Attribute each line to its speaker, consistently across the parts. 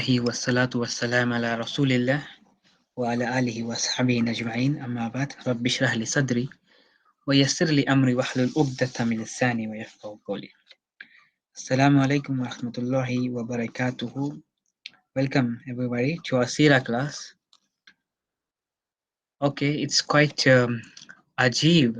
Speaker 1: Bismillahi wassalatu wassalam ala rasulillah wa ala alihi wa sahbihi ajma'in amma ba'd rabbi shrah li sadri wa yassir li amri wahlul 'uqdatam min lisani wa yafqahu qawli. Assalamu alaikum wa rahmatullahi wa barakatuhu. Welcome everybody to our Sira class. Okay, it's quite ajeeb,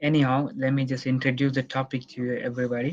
Speaker 1: Anyhow, let me just introduce the topic to you everybody.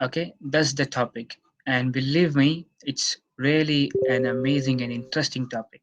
Speaker 1: Okay, that's the topic, and believe me, it's really an amazing and interesting topic.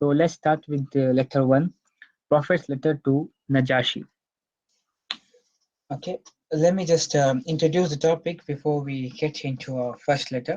Speaker 1: so let's start with letter 1, Prophet's letter to Najashi. Okay, let me just introduce the topic before we get into our first letter.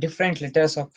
Speaker 1: different letters of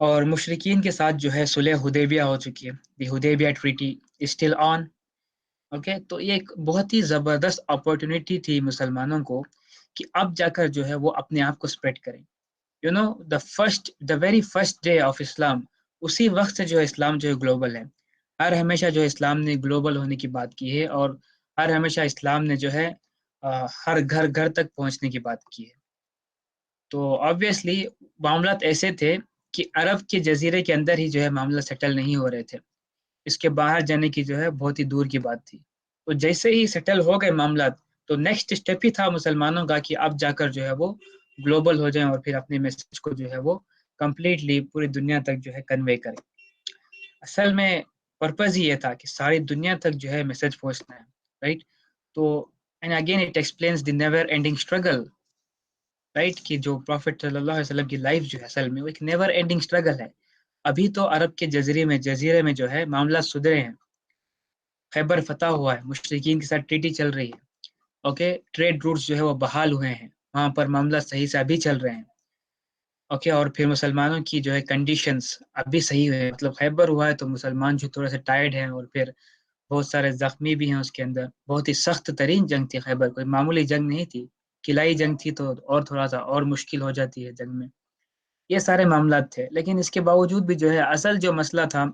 Speaker 1: اور مشرکین کے ساتھ جو ہے صلح حدیبیہ ہو چکی ہے، دی حدیبیہ treaty still on. Okay, تو یہ ایک بہت ہی زبردست اپورچونیٹی تھی مسلمانوں کو کہ اب جا کر جو ہے وہ اپنے آپ کو اسپریڈ کریں. You know the very first day of Islam, اسی وقت سے جو ہے اسلام جو ہے گلوبل ہے. ہر ہمیشہ جو اسلام نے گلوبل ہونے کی بات کی ہے، اور ہر ہمیشہ اسلام نے جو ہے ہر گھر گھر تک پہنچنے کی بات کی ہے. تو آبویسلی معاملات ایسے تھے کہ عرب کے جزیرے کے اندر ہی جو ہے معاملہ سیٹل نہیں ہو رہے تھے، اس کے باہر جانے کی جو ہے بہت ہی دور کی بات تھی. تو جیسے ہی سیٹل ہو گئے معاملات، تو نیکسٹ اسٹیپ ہی تھا مسلمانوں کا کہ اب جا کر جو ہے وہ گلوبل ہو جائیں اور پھر اپنے میسج کو جو ہے وہ کمپلیٹلی پوری دنیا تک جو ہے کنوے کریں. اصل میں پرپز ہی یہ تھا کہ ساری دنیا تک جو ہے میسج پہنچنا ہے، رائٹ. تو and again it explains the never ending struggle, right, کہ جو پروفٹ صلی اللہ علیہ وسلم کی لائف جو ہے اصل میں وہ ایک نیور اینڈنگ اسٹرگل ہے. ابھی تو عرب کے جزیرے میں جو ہے معاملات سدھرے ہیں، خیبر فتح ہوا ہے، مشرکین کے ساتھ ٹریٹی چل رہی ہے. اوکے، ٹریڈ روٹس جو ہے وہ بحال ہوئے ہیں، وہاں پر معاملات صحیح سے ابھی چل رہے ہیں. اوکے، اور پھر مسلمانوں کی جو ہے کنڈیشنز ابھی صحیح ہے، مطلب خیبر ہوا ہے تو مسلمان جو تھوڑے سے ٹائرڈ ہیں، اور پھر بہت سارے زخمی بھی ہیں اس کے اندر. بہت ہی سخت ترین جنگ تھی خیبر، کوئی معمولی جنگ نہیں تھی. قلعائی جنگ تھی تو اور تھوڑا سا اور مشکل ہو جاتی ہے جنگ میں. یہ سارے معاملات تھے، لیکن اس کے باوجود بھی جو ہے اصل جو مسئلہ تھا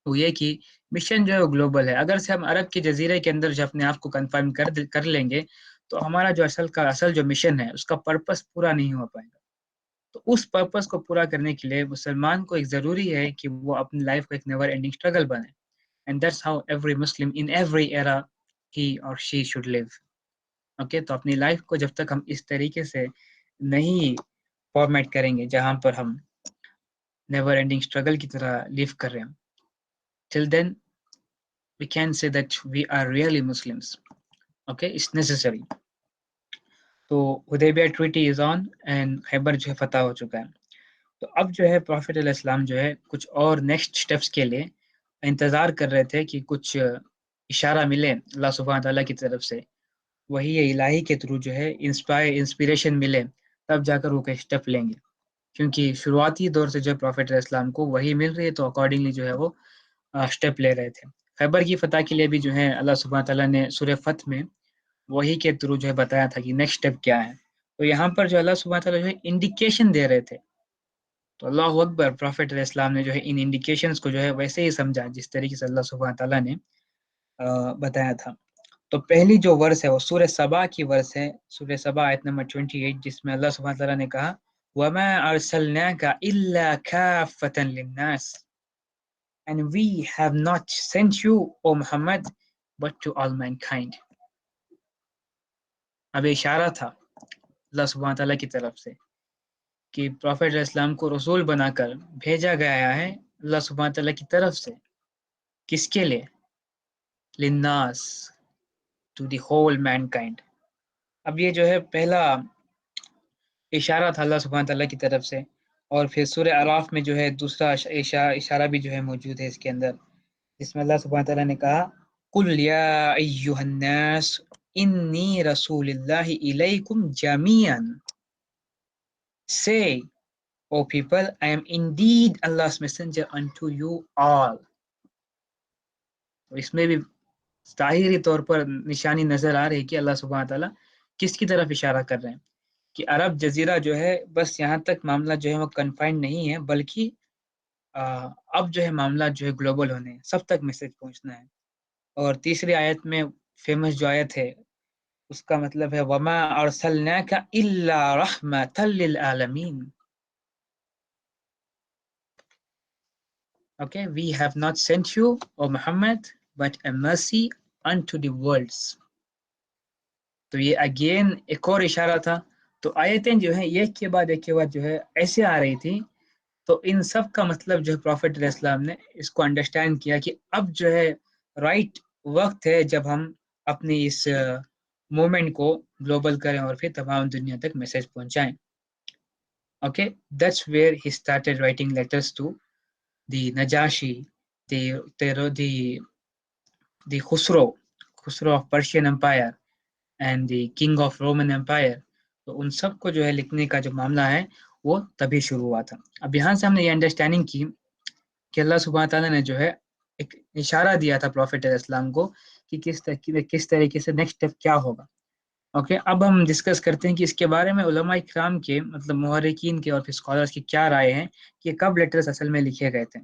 Speaker 1: وہ یہ کہ مشن جو ہے وہ گلوبل ہے. اگر سے ہم عرب کے جزیرے کے اندر جو اپنے آپ کو کنفرم کر لیں گے تو ہمارا جو اصل جو مشن ہے اس کا پرپس پورا نہیں ہو پائے گا. تو اس پرپس کو پورا کرنے کے لیے مسلمان کو ایک ضروری ہے کہ وہ اپنی لائف کو ایک نیور اینڈنگ اسٹرگل بنے. And that's how every Muslim in every era he or she should leave. Okay, تو اپنی لائف کو جب تک ہم اس طریقے سے نہیں فارمیٹ کریں گے جہاں پر ہم نیور اینڈنگ اسٹرگل کی طرح لیو کر رہے ہیں، till then we can say that we are really Muslims. Okay, it's necessary. تو حدیبیہ ٹریٹی از آن اینڈ خیبر جو ہے فتح ہو چکا ہے. تو اب جو ہے پروفیٹ علیہ السلام جو ہے کچھ اور نیکسٹ سٹیپس کے لیے انتظار کر رہے تھے کہ کچھ اشارہ ملے اللہ سبحانہ تعالیٰ کی طرف سے، وہی الہی کے تھرو جو ہے انسپریشن ملے، تب جا کر وہ کوئی اسٹیپ لیں گے. کیونکہ شروعاتی دور سے جو پروفیٹ علیہ السلام کو وہی مل رہی ہے، تو اکارڈنگلی جو ہے وہ اسٹیپ لے رہے تھے. خیبر کی فتح کے لیے بھی جو ہے اللہ سبحانہ تعالیٰ نے سورہ فتح میں وہی کے تھرو جو ہے بتایا تھا کہ نیکسٹ اسٹیپ کیا ہے. تو یہاں پر جو اللہ سبحانہ تعالیٰ جو ہے انڈیکیشن دے رہے تھے. تو اللہ اکبر، پروفیٹ علیہ السلام نے جو ہے ان انڈیکیشنز کو جو ہے ویسے ہی سمجھا جس طریقے سے اللہ سبحانہ تعالیٰ نے بتایا تھا. تو پہلی جو ورس ہے وہ سورہ سبا کی ورس ہے، سورہ سبا آیت نمبر 28، جس میں اللہ سبحانہ تعالیٰ نے کہا وَمَا أَرْسَلْنَاكَ إِلَّا كَافَّةً لِلنَّاسِ and we have not sent you, O Muhammad, but to all mankind. اب اشارہ تھا اللہ سبحانہ تعالیٰ کی طرف سے کہ پروفیٹ علیہ السلام کو رسول بنا کر بھیجا گیا ہے اللہ سبحانہ تعالیٰ کی طرف سے. کس کے لیے؟ للناس، to the whole mankind. اب یہ جو ہے پہلا اشارہ تھا اللہ سبحانہ تعالیٰ کی طرف سے. اور پھر سورہ اعراف میں جو ہے دوسرا اشارہ بھی جو ہے موجود ہے اس کے اندر، جس میں اللہ سبحانہ تعالیٰ نے کہا قُلْ يَا أَيُّهَا النَّاسُ إِنِّي رَسُولُ اللَّهِ إِلَيْكُمْ جَمِيعًا. Say, O people, I am indeed Allah's messenger unto you all. تو اس میں بھی ظاہری طور پر نشانی نظر آ رہی ہے کہ اللہ سبحانہ تعالیٰ کس کی طرف اشارہ کر رہے ہیں کہ عرب جزیرہ جو ہے بس یہاں تک معاملہ جو ہے وہ کنفائنڈ نہیں ہے، بلکہ اب جو ہے معاملہ جو ہے گلوبل ہونے ہیں، سب تک میسج پہنچنا ہے. اور تیسری آیت میں فیمس جو آیت ہے اس کا مطلب ہے وَمَا أَرْسَلْنَاكَ إِلَّا رَحْمَةً لِلْعَالَمِينَ. Okay, we have not sent you, O Muhammad, but a mercy unto the worlds. تو یہ اگین ایک اور اشارہ تھا. تو آیتیں جو ہیں ایک کے بعد جو ہے ایسے آ رہی تھی. تو ان سب کا مطلب جو ہے پروفیٹ علیہ السلام نے اس کو انڈرسٹینڈ کیا کہ اب جو ہے رائٹ وقت ہے جب ہم اپنی اس مومنٹ کو گلوبل کریں اور پھر تمام دنیا تک میسج پہنچائیں. Okay, that's where he started writing letters to the Najashi, the Khosrow of Persian empire and the king of Roman empire. تو ان سب کو جو ہے لکھنے کا جو معاملہ ہے وہ تبھی شروع ہوا تھا. اب یہاں سے ہم نے یہ انڈرسٹینڈنگ کی کہ اللہ سبحانہ تعالیٰ نے جو ہے ایک اشارہ دیا تھا پروفیٹ علیہ السلام کو کہ کس طریقے سے نیکسٹ اسٹیپ کیا ہوگا. اوکے اب ہم ڈسکس کرتے ہیں کہ اس کے بارے میں علماء کرام کے مطلب محرکین کے اور پھر اسکالرس کی کیا رائے ہیں کہ کب لیٹرز اصل میں لکھے گئے تھے.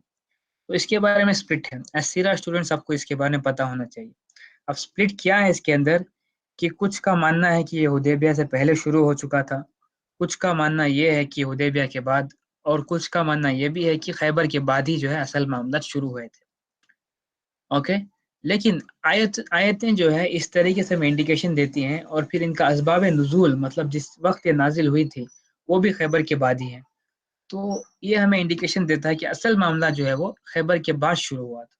Speaker 1: تو اس کے بارے میں سپلٹ ہے. سیرا اسٹوڈنٹس آپ کو اس کے بارے میں پتہ ہونا چاہیے. اب سپلٹ کیا ہے اس کے اندر کہ کچھ کا ماننا ہے کہ یہ حدیبیہ سے پہلے شروع ہو چکا تھا, کچھ کا ماننا یہ ہے کہ حدیبیہ کے بعد, اور کچھ کا ماننا یہ بھی ہے کہ خیبر کے بعد ہی جو ہے اصل معاملات شروع ہوئے تھے. اوکے لیکن آیتیں جو ہے اس طریقے سے ہمیں انڈیکیشن دیتی ہیں, اور پھر ان کا اسباب نزول مطلب جس وقت یہ نازل ہوئی تھی وہ بھی خیبر کے بعد ہی ہیں. تو یہ ہمیں انڈیکیشن دیتا ہے کہ اصل معاملہ جو ہے وہ خیبر کے بعد شروع ہوا تھا.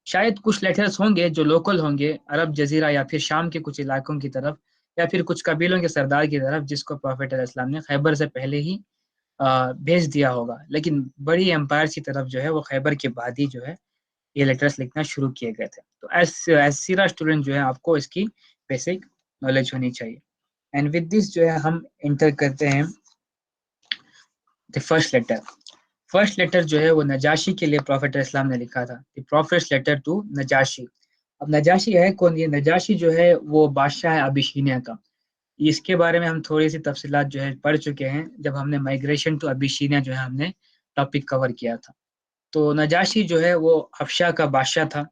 Speaker 1: شاید کچھ لیٹرز ہوں گے جو لوکل ہوں گے عرب جزیرہ یا پھر شام کے کچھ علاقوں کی طرف, یا پھر کچھ قبیلوں کے سردار کی طرف جس کو پروفیٹ علیہ السلام نے خیبر سے پہلے ہی بھیج دیا ہوگا, لیکن بڑی امپائر کی طرف جو ہے وہ خیبر کے بعد ہی جو ہے یہ لیٹرز لکھنا شروع کیے گئے تھے. تو ایز سیرا اسٹوڈنٹ جو ہے آپ کو اس کی بیسک نالج ہونی چاہیے. اینڈ ود دس جو ہے ہم انٹر کرتے ہیں the first letter. First letter جو ہے وہ نجاشی کے لیے پروفیٹ اسلام نے لکھا تھا, دی پروفیٹس لیٹر ٹو نجاشی. اب نجاشی ہے کون؟ یہ نجاشی جو ہے وہ بادشاہ ہے ابیشینیا کا. اس کے بارے میں ہم تھوڑی سی تفصیلات جو ہے پڑھ چکے ہیں جب ہم نے مائگریشن ٹو ابیشینیا جو ہے ہم نے ٹاپک کور کیا تھا. تو نجاشی جو ہے وہ حبشہ کا بادشاہ تھا.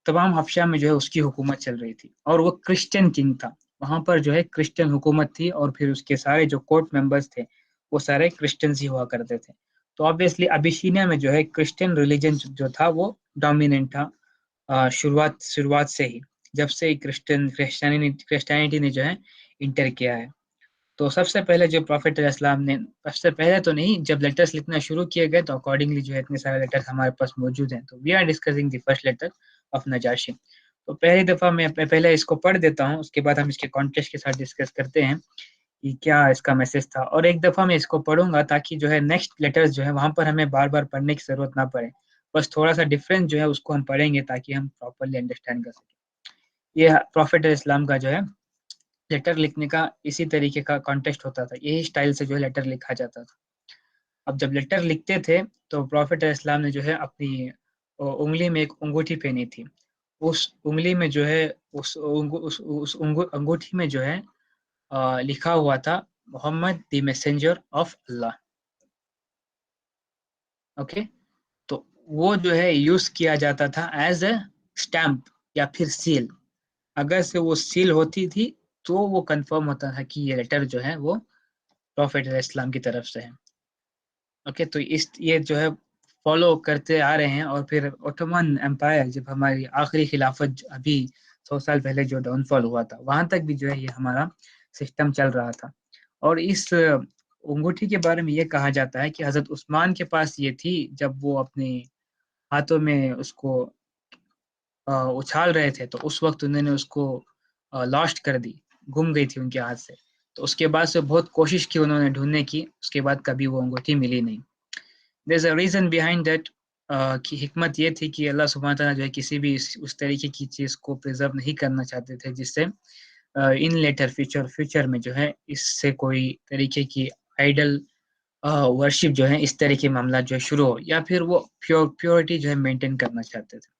Speaker 1: تمام حبشہ میں جو ہے اس کی حکومت چل رہی تھی, اور وہ کرسچن کنگ تھا. وہاں پر جو ہے کرسچن حکومت تھی, اور پھر اس کے سارے جو کورٹ ممبرز تھے وہ سارے کرسچنز ہی ہوا کرتے تھے. تو آبویسلی ابیشینیا میں جو ہے کرسچن ریلیجن جو تھا وہ ڈومیننٹ تھا شروعات سے ہی, جب سے کرسچینٹی نے جو ہے انٹر کیا ہے. تو سب سے پہلے جو پروفیٹ علیہ السلام نے, سب سے پہلے تو نہیں, جب لیٹرز لکھنا شروع کیے گئے تو اکارڈنگلی جو ہے اتنے سارے لیٹرز ہمارے پاس موجود ہیں. تو we are discussing the first letter of Najashi. تو پہلی دفعہ میں پہلے اس کو پڑھ دیتا ہوں, اس کے بعد ہم اس کے کانٹیکسٹ کے ساتھ ڈسکس کرتے ہیں کہ کیا اس کا میسج تھا. اور ایک دفعہ میں اس کو پڑھوں گا تاکہ جو ہے نیکسٹ لیٹرز جو ہے وہاں پر ہمیں بار بار پڑھنے کی ضرورت نہ پڑے, بس تھوڑا سا ڈفرینس جو ہے اس کو ہم پڑھیں گے تاکہ ہم پراپرلی انڈرسٹینڈ کر سکیں. یہ پروفیٹ اسلام کا جو ہے لیٹر لکھنے کا اسی طریقے کا کانٹیکسٹ ہوتا تھا, یہی سٹائل سے جو ہے لیٹر لکھا جاتا تھا. اب جب لیٹر لکھتے تھے تو پروفیٹ اسلام نے جو ہے اپنی انگلی میں ایک انگوٹھی پہنی تھی. اس انگلی میں جو ہے اس انگوٹھی میں جو ہے لکھا ہوا تھا Muhammad the messenger of Allah. Okay تو وہ جو ہے یوز کیا جاتا تھا ایز اے اسٹیمپ یا پھر سیل. اگر سے وہ سیل ہوتی تھی تو وہ کنفرم ہوتا تھا کہ یہ لیٹر جو ہے وہ پروفیٹ علیہ السلام کی طرف سے ہے. اوکے تو یہ جو ہے فالو کرتے آ رہے ہیں, اور پھر اوٹومن امپائر جب ہماری آخری خلافت ابھی 100 سال پہلے جو ڈاؤن فال ہوا تھا وہاں تک بھی جو ہے یہ ہمارا سسٹم چل رہا تھا. اور اس انگوٹھی کے بارے میں یہ کہا جاتا ہے کہ حضرت عثمان کے پاس یہ تھی جب وہ اپنے ہاتھوں میں اس کو اچھال رہے تھے, تو اس وقت انہوں نے اس کو لاسٹ کر دی, گم گئی تھی ان کے ہاتھ سے. تو اس کے بعد سے بہت کوشش کی انہوں نے ڈھونڈنے کی, اس کے بعد کبھی وہ انگوٹھی ملی نہیں. There's a reason behind that کی حکمت یہ تھی کہ اللہ سبحانہ تعالیٰ جو ہے کسی بھی اس طریقے کی چیز کو پریزرو نہیں کرنا چاہتے تھے جس سے ان لیٹر فیوچر میں جو ہے اس سے کوئی طریقے کی آئیڈل ورشپ جو ہے اس طرح کے معاملات جو ہے شروع ہو, یا پھر وہ پیورٹی جو ہے مینٹین کرنا چاہتے تھے.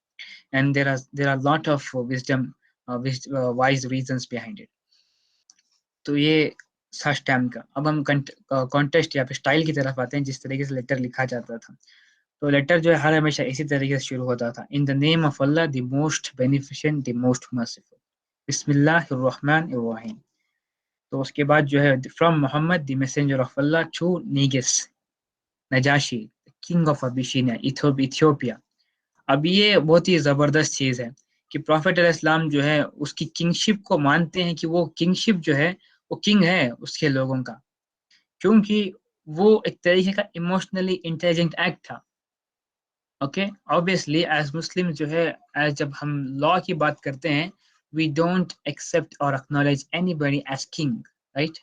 Speaker 1: And there are lot of wise reasons behind it. تو یہ سچ ٹائم کا. اب ہم کانٹیکسٹ یا پھر اسٹائل کی طرف آتے ہیں جس طریقے سے لیٹر لکھا جاتا تھا. تو لیٹر جو ہے ہر ہمیشہ اسی طریقے سے شروع ہوتا تھا, in the name of Allah the most beneficent the most merciful, بسم اللہ الرحمن الرحیم. تو اس کے بعد جو ہے from Muhammad the messenger of Allah to Negus Najashi king of Abyssinia Ethiopia. اب یہ بہت ہی زبردست چیز ہے کہ پروفیٹ علیہ السلام جو ہے اس کی کنگشپ کو مانتے ہیں کہ وہ کنگشپ جو ہے وہ کنگ ہے اس کے لوگوں کا, کیونکہ وہ ایک طریقے کا ایموشنلی انٹیلیجنٹ ایکٹ تھا. اوکے obviously ایز مسلم جو ہے جب ہم لا کی بات کرتے ہیں we don't accept or acknowledge anybody as king, right?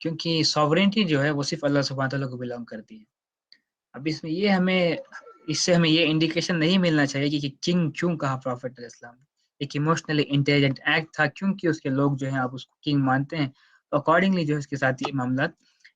Speaker 1: کیونکہ sovereignty جو ہے وہ صرف اللہ سبحانہ تعالیٰ کو belong کرتی ہے. اب اس میں اس سے ہمیں یہ انڈیکیشن نہیں ملنا چاہیے کہ کنگ کیوں کہا پروفیٹ علیہ السلام. ایک ایموشنلی انٹیلیجنٹ ایکٹ تھا, کیونکہ اس کے لوگ جو ہیں آپ اس کو کنگ مانتے ہیں, تو اکارڈنگلی جو ہے اس کے ساتھ یہ معاملات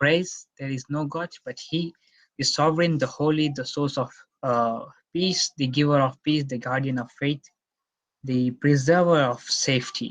Speaker 1: praise, there is no God but he, the sovereign, the holy, the source of peace, the giver of peace, the guardian of faith, the preserver of safety.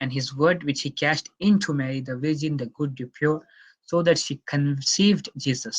Speaker 1: and his word which he cast into Mary the virgin, the good, the pure, so that she conceived Jesus.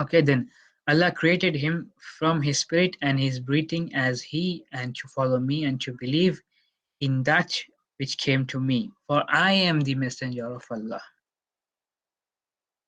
Speaker 1: Okay, then Allah created him from his spirit and his breathing as he, and to follow me and to believe in that which came to me, for I am the messenger of Allah.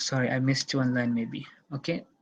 Speaker 1: sorry, I missed one line maybe. Okay,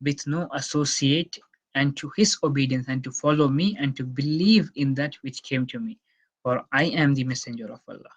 Speaker 1: with no associate and to his obedience and to follow me and to believe in that which came to me, for I am the messenger of Allah.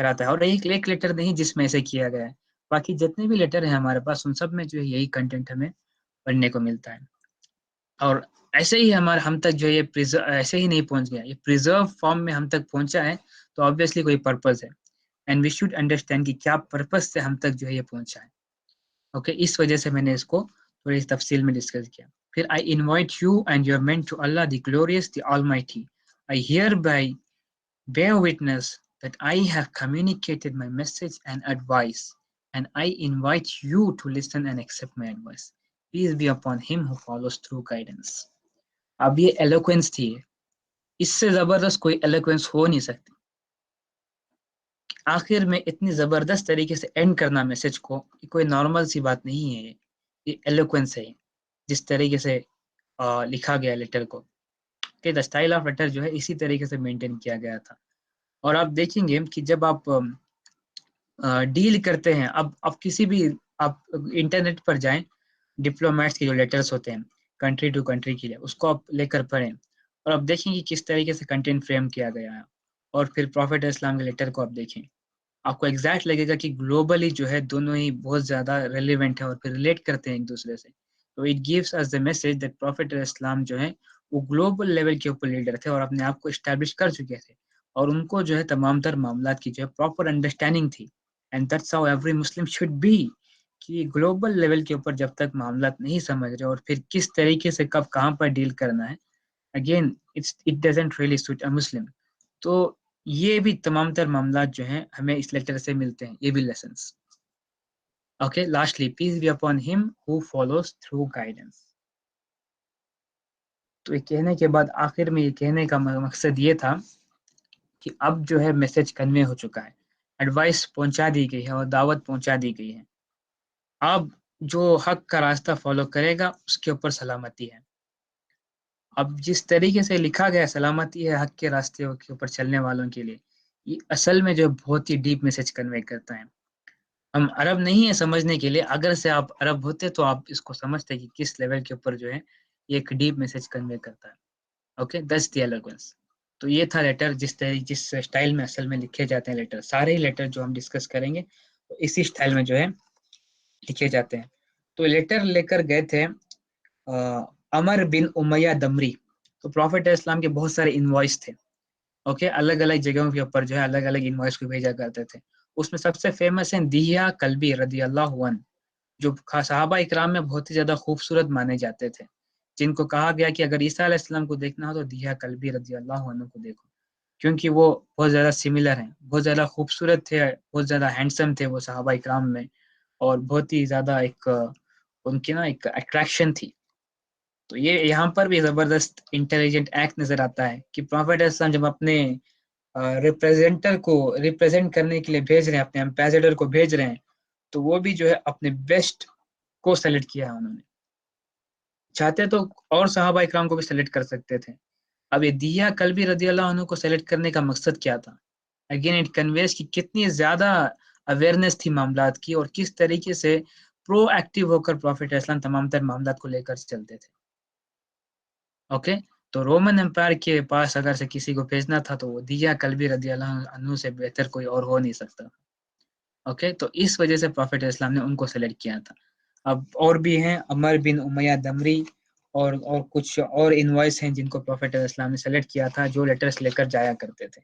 Speaker 1: کراتا ہے. اور ایک letter نہیں جس میں ایسے کیا گیا ہے، باقی جتنے بھی لیٹر ہیں ہمارے پاس ان سب میں جو ہے یہی کنٹینٹ ہمیں پڑھنے کو ملتا ہے. اور ایسے ہی ہم تک جو یہ ایسے ہی نہیں پہنچ گیا، یہ پریزرو فارم میں ہم تک پہنچا ہے تو آبویسلی کوئی پرپز ہے، اینڈ وی شوڈ انڈرسٹینڈ کہ کیا پرپز سے ہم تک جو ہے یہ پہنچا ہے. اوکے، اس وجہ سے میں نے اس کو تھوڑی تفصیل میں ڈسکس کیا. پھر I invite you and your men to Allah the glorious, the Almighty. I hereby bear witness that I have communicated my message and advice, and I invite you to listen and accept my advice. Peace be upon him who follows true guidance. اب یہ eloquence تھی، اس سے زبردست کوئی eloquence ہو نہیں سکتی. آخر میں اتنی زبردست طریقے سے اینڈ کرنا میسج کو، کوئی نارمل سی بات نہیں ہے، یہ eloquence ہے. جس طریقے سے لکھا گیا لیٹر کو، کہ دا اسٹائل آف لیٹر جو ہے اسی طریقے سے مینٹین کیا گیا تھا. اور آپ دیکھیں گے کہ جب آپ ڈیل کرتے ہیں، اب کسی بھی آپ انٹرنیٹ پر جائیں، ڈپلومیٹس کے جو لیٹرز ہوتے ہیں کنٹری ٹو کنٹری کے لیے، اس کو آپ لے کر پڑھیں اور آپ دیکھیں کہ کس طریقے سے کنٹینٹ فریم کیا گیا ہے. اور پھر پروفیٹ اسلام کے لیٹر کو آپ دیکھیں، آپ کو ایگزیکٹ لگے گا کہ گلوبلی جو ہے دونوں ہی بہت زیادہ ریلیونٹ ہے اور پھر ریلیٹ کرتے ہیں ایک دوسرے سے. تو it gives us the message that prophet Islam جو ہے وہ گلوبل لیول کے اوپر لیڈر تھے اور اپنے آپ کو اسٹیبلش کر چکے تھے، اور ان کو جو ہے تمام تر معاملات کی جو ہے پراپر انڈرسٹینڈنگ تھی. And that's how every Muslim should be, کہ گلوبل لیول کے اوپر جب تک معاملات نہیں سمجھ رہے اور پھر کس طریقے سے کب کہاں پر ڈیل کرنا ہے، again it doesn't really suit a Muslim. تو یہ بھی تمام تر معاملات جو ہیں ہمیں اس لیٹر سے ملتے ہیں، یہ بھی lessons. Okay, lastly peace be upon him who follows through guidance. تو یہ کہنے کے بعد آخر میں یہ کہنے کا مقصد یہ تھا کہ اب جو ہے میسج کنوے ہو چکا ہے، ایڈوائس پہنچا دی گئی ہے اور دعوت پہنچا دی گئی ہے. اب جو حق کا راستہ فالو کرے گا اس کے اوپر سلامتی ہے. اب جس طریقے سے لکھا گیا سلامتی ہے حق کے راستے کے اوپر چلنے والوں کے لیے، یہ اصل میں جو بہت ہی ڈیپ میسج کنوے کرتا ہے. ہم عرب نہیں ہے سمجھنے کے لیے، اگر سے آپ عرب ہوتے تو آپ اس کو سمجھتے کہ کس لیول کے اوپر جو ہے یہ ایک ڈیپ میسج کنوے کرتا ہے. اوکے، دس دی ایلوگنس. تو یہ تھا لیٹر جس سٹائل میں اصل میں لکھے جاتے ہیں لیٹر. سارے ہی لیٹر جو ہم ڈسکس کریں گے تو اسی سٹائل میں جو ہے لکھے جاتے ہیں. تو لیٹر لے کر گئے تھے عمر بن امیہ دمری. تو پروفیٹ اسلام کے بہت سارے انوائس تھے، اوکے، الگ الگ جگہوں کے اوپر جو ہے الگ الگ انوائس کو بھیجا کرتے تھے. اس میں سب سے فیمس ہیں دہیا کلبی رضی اللہ عنہ، جو صحابہ اکرام میں بہت ہی زیادہ خوبصورت مانے جاتے تھے، جن کو کہا گیا کہ اگر عیسیٰ علیہ السلام کو دیکھنا ہو تو دہیا کلبی رضی اللہ عنہ کو دیکھو، کیونکہ وہ بہت زیادہ سملر ہیں، بہت زیادہ خوبصورت تھے، بہت زیادہ ہینڈسم تھے وہ صحابہ اکرام میں، اور بہت ہی زیادہ ایک ان کی نا ایک اٹریکشن تھی. تو یہ یہاں پر بھی زبردست انٹیلیجنٹ ایکٹ نظر آتا ہے کہ پروفیٹ اسلام جب اپنے ریپریزنٹر کو ریپریزنٹ کرنے کے لیے بھیج رہے ہیں، اپنے امبیسڈر کو بھیج رہے ہیں، تو وہ بھی جو ہے اپنے بیسٹ کو سلیکٹ کیا ہے انہوں نے. چاہتے تو اور صحابہ اکرام کو بھی سلیکٹ کر سکتے تھے. اب یہ دیا کلبی رضی اللہ عنہ کو سلیکٹ کرنے کا مقصد کیا تھا؟ اگین اٹ کنویز کی کتنی زیادہ اویئرنیس تھی معاملات کی، اور کس طریقے سے پرو ایکٹیو ہو کر پروفیٹ اسلام تمام تر معاملات کو لے کر چلتے تھے. اوکے، تو رومن امپائر کے پاس اگر سے کسی کو بھیجنا تھا تو وہ دیا کلبی رضی اللہ عنہ سے بہتر کوئی اور ہو نہیں سکتا. اوکے، تو اس وجہ سے پروفیٹ اسلام نے ان کو سلیکٹ کیا تھا. اب اور بھی ہیں عمر بن امیہ دمری اور کچھ اور انوائس ہیں جن کو پروفیٹ اسلام نے سلیکٹ کیا تھا، جو لیٹرز لے کر جایا کرتے تھے.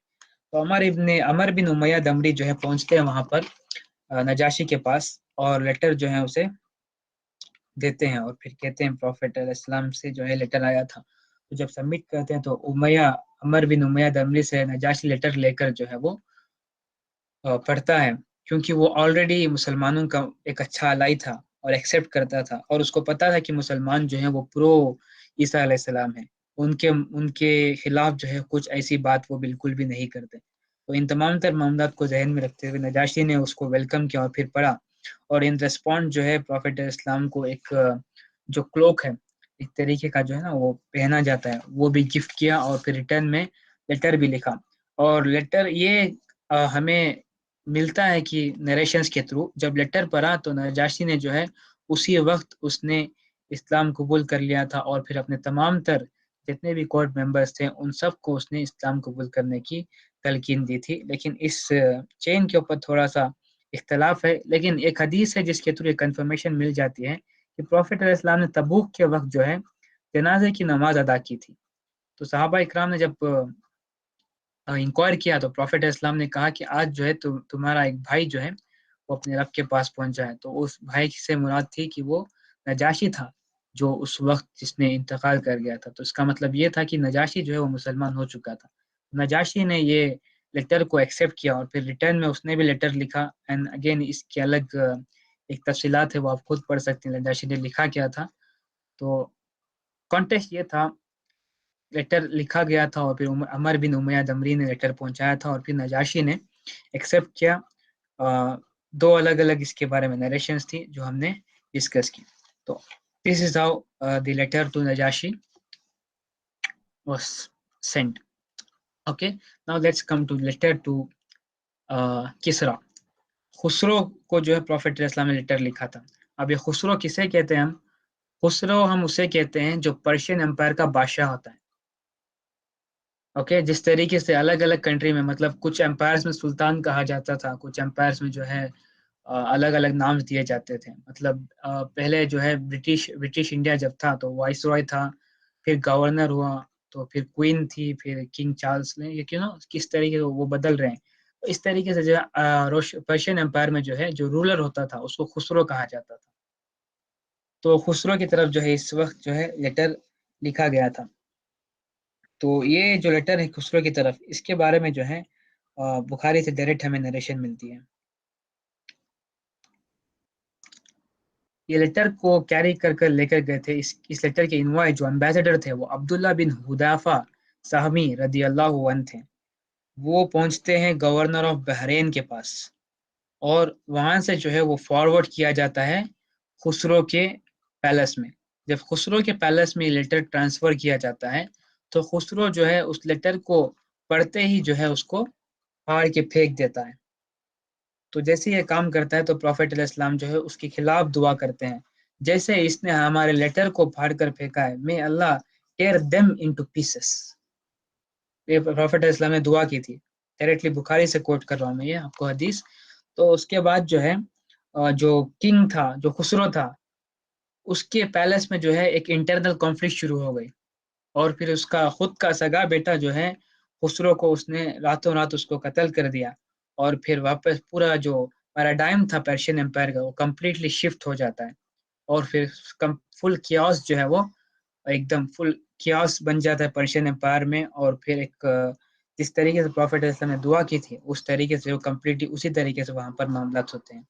Speaker 1: تو عمر بن امیہ دمری جو ہے پہنچتے ہیں وہاں پر نجاشی کے پاس، اور لیٹر جو ہے اسے دیتے ہیں اور پھر کہتے ہیں پروفیٹ اسلام سے جو ہے لیٹر آیا تھا. تو جب سبمٹ کرتے ہیں تو عمر بن امیہ دمری سے نجاشی لیٹر لے کر جو ہے وہ پڑھتا ہے، کیونکہ وہ آلریڈی مسلمانوں کا ایک اچھا الائی تھا اور ایکسیپٹ کرتا تھا، اور اس کو پتا تھا کہ مسلمان جو ہیں وہ پرو عیسیٰ علیہ السلام ہیں، ان کے خلاف جو ہے کچھ ایسی بات وہ بالکل بھی نہیں کرتے. تو ان تمام تر معاملات کو ذہن میں رکھتے ہوئے نجاشی نے اس کو ویلکم کیا اور پھر پڑھا، اور ان ریسپونڈ جو ہے پروفیٹ اسلام کو ایک جو کلوک ہے ایک طریقے کا جو ہے نا وہ پہنا جاتا ہے، وہ بھی گفٹ کیا، اور پھر ریٹرن میں لیٹر بھی لکھا. اور لیٹر یہ ہمیں ملتا ہے کہ نریشنز کے تھرو جب لیٹر پڑھا تو نجاشی نے جو ہے اسی وقت اس نے اسلام قبول کر لیا تھا، اور پھر اپنے تمام تر جتنے بھی کورٹ ممبرس تھے ان سب کو اس نے اسلام قبول کرنے کی تلقین دی تھی. لیکن اس چین کے اوپر تھوڑا سا اختلاف ہے، لیکن ایک حدیث ہے جس کے تھرو کنفرمیشن مل جاتی ہے کہ پروفیٹ علیہ السلام نے تبوک کے وقت جو ہے جنازے کی نماز ادا کی تھی. تو صحابہ اکرام نے جب انکوائر کیا تو پروفیٹ علیہ السلام نے کہا کہ آج جو ہے تمہارا ایک بھائی جو ہے وہ اپنے رب کے پاس پہنچا ہے. تو اس بھائی سے مراد تھی کہ وہ نجاشی تھا جو اس وقت جس نے انتقال کر گیا تھا. تو اس کا مطلب یہ تھا کہ نجاشی جو ہے وہ مسلمان ہو چکا تھا. نجاشی نے یہ لیٹر کو ایکسیپٹ کیا اور پھر ریٹرن میں اس نے بھی لیٹر لکھا. اینڈ اگین اس کے الگ ایک تفصیلات ہے وہ آپ خود پڑھ سکتے ہیں نجاشی نے لکھا کیا تھا. تو کانٹیکسٹ یہ تھا، لیٹر لکھا گیا تھا اور پھر عمر بن امیہ دمری نے لیٹر پہنچایا تھا اور پھر نجاشی نے ایکسیپٹ کیا. دو الگ الگ اس کے بارے میں نریشنز تھی جو ہم نے ڈسکس کی. تو this is how the letter to Najashi was sent. Okay, now let's come to letter to Kisra. Khusro کو جو ہے پروفیٹ علیہ السلام نے لیٹر لکھا تھا. اب یہ خسرو کسے کہتے ہیں؟ خسرو ہم اسے کہتے ہیں جو پرشین امپائر کا بادشاہ ہوتا ہے. اوکے، جس طریقے سے الگ الگ کنٹری میں مطلب کچھ امپائرس میں سلطان کہا جاتا تھا، کچھ امپائرس میں جو ہے الگ الگ نام دیے جاتے تھے. مطلب پہلے جو ہے برٹش انڈیا جب تھا تو وائس رائے تھا، پھر گورنر ہوا، تو پھر کوئین تھی، پھر کنگ چارلس نے. یہ کیوں کس طریقے سے وہ بدل رہے ہیں. اس طریقے سے جو پرشین امپائر میں جو ہے جو رولر ہوتا تھا اس کو خسرو کہا جاتا تھا. تو خسرو کی طرف جو ہے اس وقت جو ہے لیٹر لکھا گیا تھا. تو یہ جو لیٹر ہے خسرو کی طرف، اس کے بارے میں جو ہے بخاری سے ڈائریکٹ ہمیں نریشن ملتی ہے. یہ لیٹر کو کیری کر لے کر گئے تھے. اس لیٹر کے انوائے جو امبیسڈر تھے وہ عبداللہ بن حذیفہ سہمی رضی اللہ عنہ تھے. وہ پہنچتے ہیں گورنر آف بحرین کے پاس اور وہاں سے جو ہے وہ فارورڈ کیا جاتا ہے خسرو کے پیلس میں. جب خسرو کے پیلس میں یہ لیٹر ٹرانسفر کیا جاتا ہے تو خسرو جو ہے اس لیٹر کو پڑھتے ہی جو ہے اس کو پھاڑ کے پھینک دیتا ہے. تو جیسے یہ کام کرتا ہے تو پروفیٹ علیہ السلام جو ہے اس کے خلاف دعا کرتے ہیں. جیسے اس نے ہمارے لیٹر کو پھاڑ کر پھینکا ہے، may Allah tear them into pieces. یہ پروفیٹ علیہ السلام نے دعا کی تھی. ڈائریکٹلی بخاری سے کوٹ کر رہا ہوں میں یہ آپ کو حدیث. تو اس کے بعد جو ہے جو کنگ تھا، جو خسرو تھا، اس کے پیلس میں جو ہے ایک انٹرنل کانفلکٹ شروع ہو گئی اور پھر اس کا خود کا سگا بیٹا جو ہے خسرو کو اس نے راتوں رات اس کو قتل کر دیا. اور پھر واپس پورا جو پیراڈائم تھا پرشین امپائر کا وہ کمپلیٹلی شفٹ ہو جاتا ہے اور پھر فل کیاس جو ہے وہ ایک دم فل کیاس بن جاتا ہے پرشین امپائر میں. اور پھر ایک جس طریقے سے پروفیٹ علیہ السلام نے دعا کی تھی اس طریقے سے وہ کمپلیٹلی اسی طریقے سے وہاں پر معاملات ہوتے ہیں.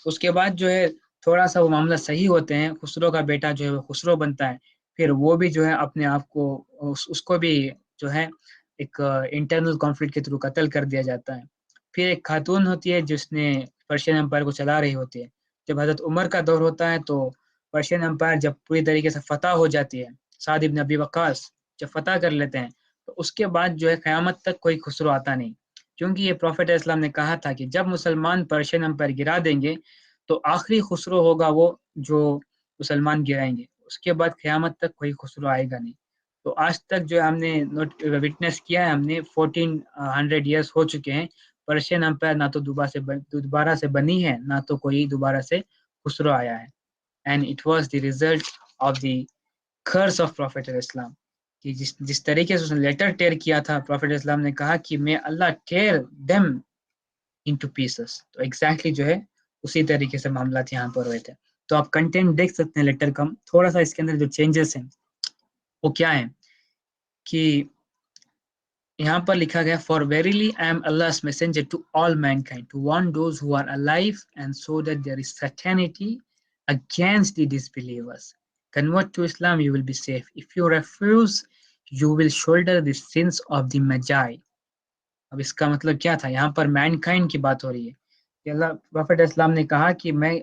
Speaker 1: اس کے بعد جو ہے تھوڑا سا وہ معاملہ صحیح ہوتے ہیں. خسرو کا بیٹا جو ہے وہ خسرو بنتا ہے. پھر وہ بھی جو ہے اپنے آپ کو اس کو بھی جو ہے ایک انٹرنل کانفلکٹ کے تھرو قتل کر دیا جاتا ہے. پھر ایک خاتون ہوتی ہے جس نے پرشین امپائر کو چلا رہی ہوتی ہے. جب حضرت عمر کا دور ہوتا ہے تو پرشین امپائر جب پوری طریقے سے فتح ہو جاتی ہے، سعد بن ابی وقاص جب فتح کر لیتے ہیں تو اس کے بعد جو ہے قیامت تک کوئی خسرو آتا نہیں. کیونکہ یہ پروفیٹ علیہ السلام نے کہا تھا کہ جب مسلمان پرشین امپائر گرا دیں گے تو آخری خسرو ہوگا وہ جو مسلمان گرائیں گے، اس کے بعد قیامت تک کوئی خسرو آئے گا نہیں. تو آج تک جو ہم نے وٹنس کیا ہے، ہم نے 1400 ایئرس ہو چکے ہیں. پرشین امپائر نہ تو دوبارہ سے بنی ہے، نہ تو کوئی دوبارہ سے خسرو آیا ہے. And it was the result of the curse of Prophet Islam. کہ جس طریقے سے اس نے لیٹر ٹیئر کیا تھا، پروفیٹ اسلام نے کہا کہ میں اللہ ٹیئر them into pieces. تو ایگزیکٹلی جو ہے اسی طریقے سے معاملات یہاں پر ہوئے تھے. تو آپ کنٹینٹ دیکھ سکتے ہیں لیٹر کا. تھوڑا سا اس کے اندر جو چینجز ہیں وہ کیا ہیں کہ یہاں پر لکھا گیا for verily I am Allah's messenger to all mankind to warn those who are alive and so that there is certainty against the disbelievers. Convert to Islam, you will be safe. If you refuse, you will shoulder the sins of the Magi. اب اس کا مطلب کیا تھا؟ یہاں پر mankind کی بات ہو رہی ہے کہ اللہ پروفیٹ اسلام نے کہا کہ میں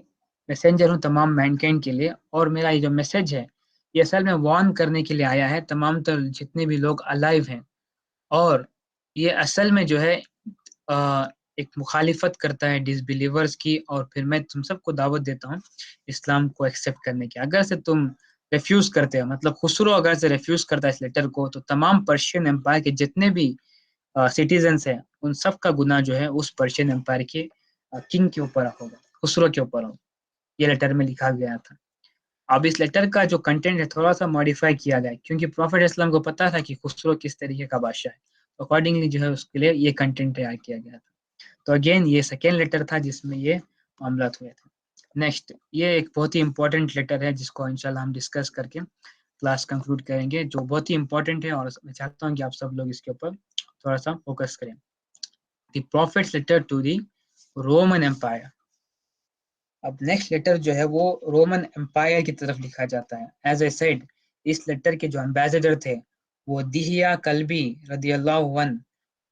Speaker 1: میسنجر ہوں تمام مینکائنڈ کے لیے اور میرا یہ جو میسج ہے یہ اصل میں وارن کرنے کے لیے آیا ہے تمام تر جتنے بھی لوگ الائیو ہیں. اور یہ اصل میں جو ہے ایک مخالفت کرتا ہے ڈس بلیورز کی. اور پھر میں تم سب کو دعوت دیتا ہوں اسلام کو ایکسیپٹ کرنے کی. اگر سے تم ریفیوز کرتے ہیں، مطلب خسرو اگر سے ریفیوز کرتا ہے اس لیٹر کو تو تمام پرشین امپائر کے جتنے بھی سٹیزنس ہیں ان سب کا گناہ جو ہے اس پرشین امپائر کے کنگ کے اوپر ہوگا، خسرو کے اوپر ہوگا، یہ لیٹر میں لکھا گیا تھا۔ اب اس لیٹر کا جو کنٹینٹ ہے تھوڑا سا ماڈیفائی کیا گیا کیونکہ پروفیٹ اسلام کو پتا تھا کہ خسرو کس طریقے کا بادشاہ ہے، اکارڈنگلی جو ہے اس کے لیے یہ کنٹینٹ تیار کیا گیا تھا۔ تو اگین یہ سیکنڈ لیٹر تھا جس میں یہ معاملات ہوئے تھے۔ نیکسٹ یہ ایک بہت ہی امپورٹنٹ لیٹر ہے جس کو انشاءاللہ ہم ڈسکس کر کے کلاس کنکلوڈ کریں گے، جو بہت ہی امپورٹنٹ ہے اور میں چاہتا ہوں کہ آپ سب لوگ اس کے اوپر تھوڑا سا فوکس کریں۔ The prophet's letter to the Roman empire. اب نیکسٹ لیٹر جو ہے وہ رومن امپائر کی طرف لکھا جاتا ہے۔ ایز اے سیڈ اس لیٹر کے جو امبیسڈر تھے وہ دہیا کلبی رضی اللہ عنہ،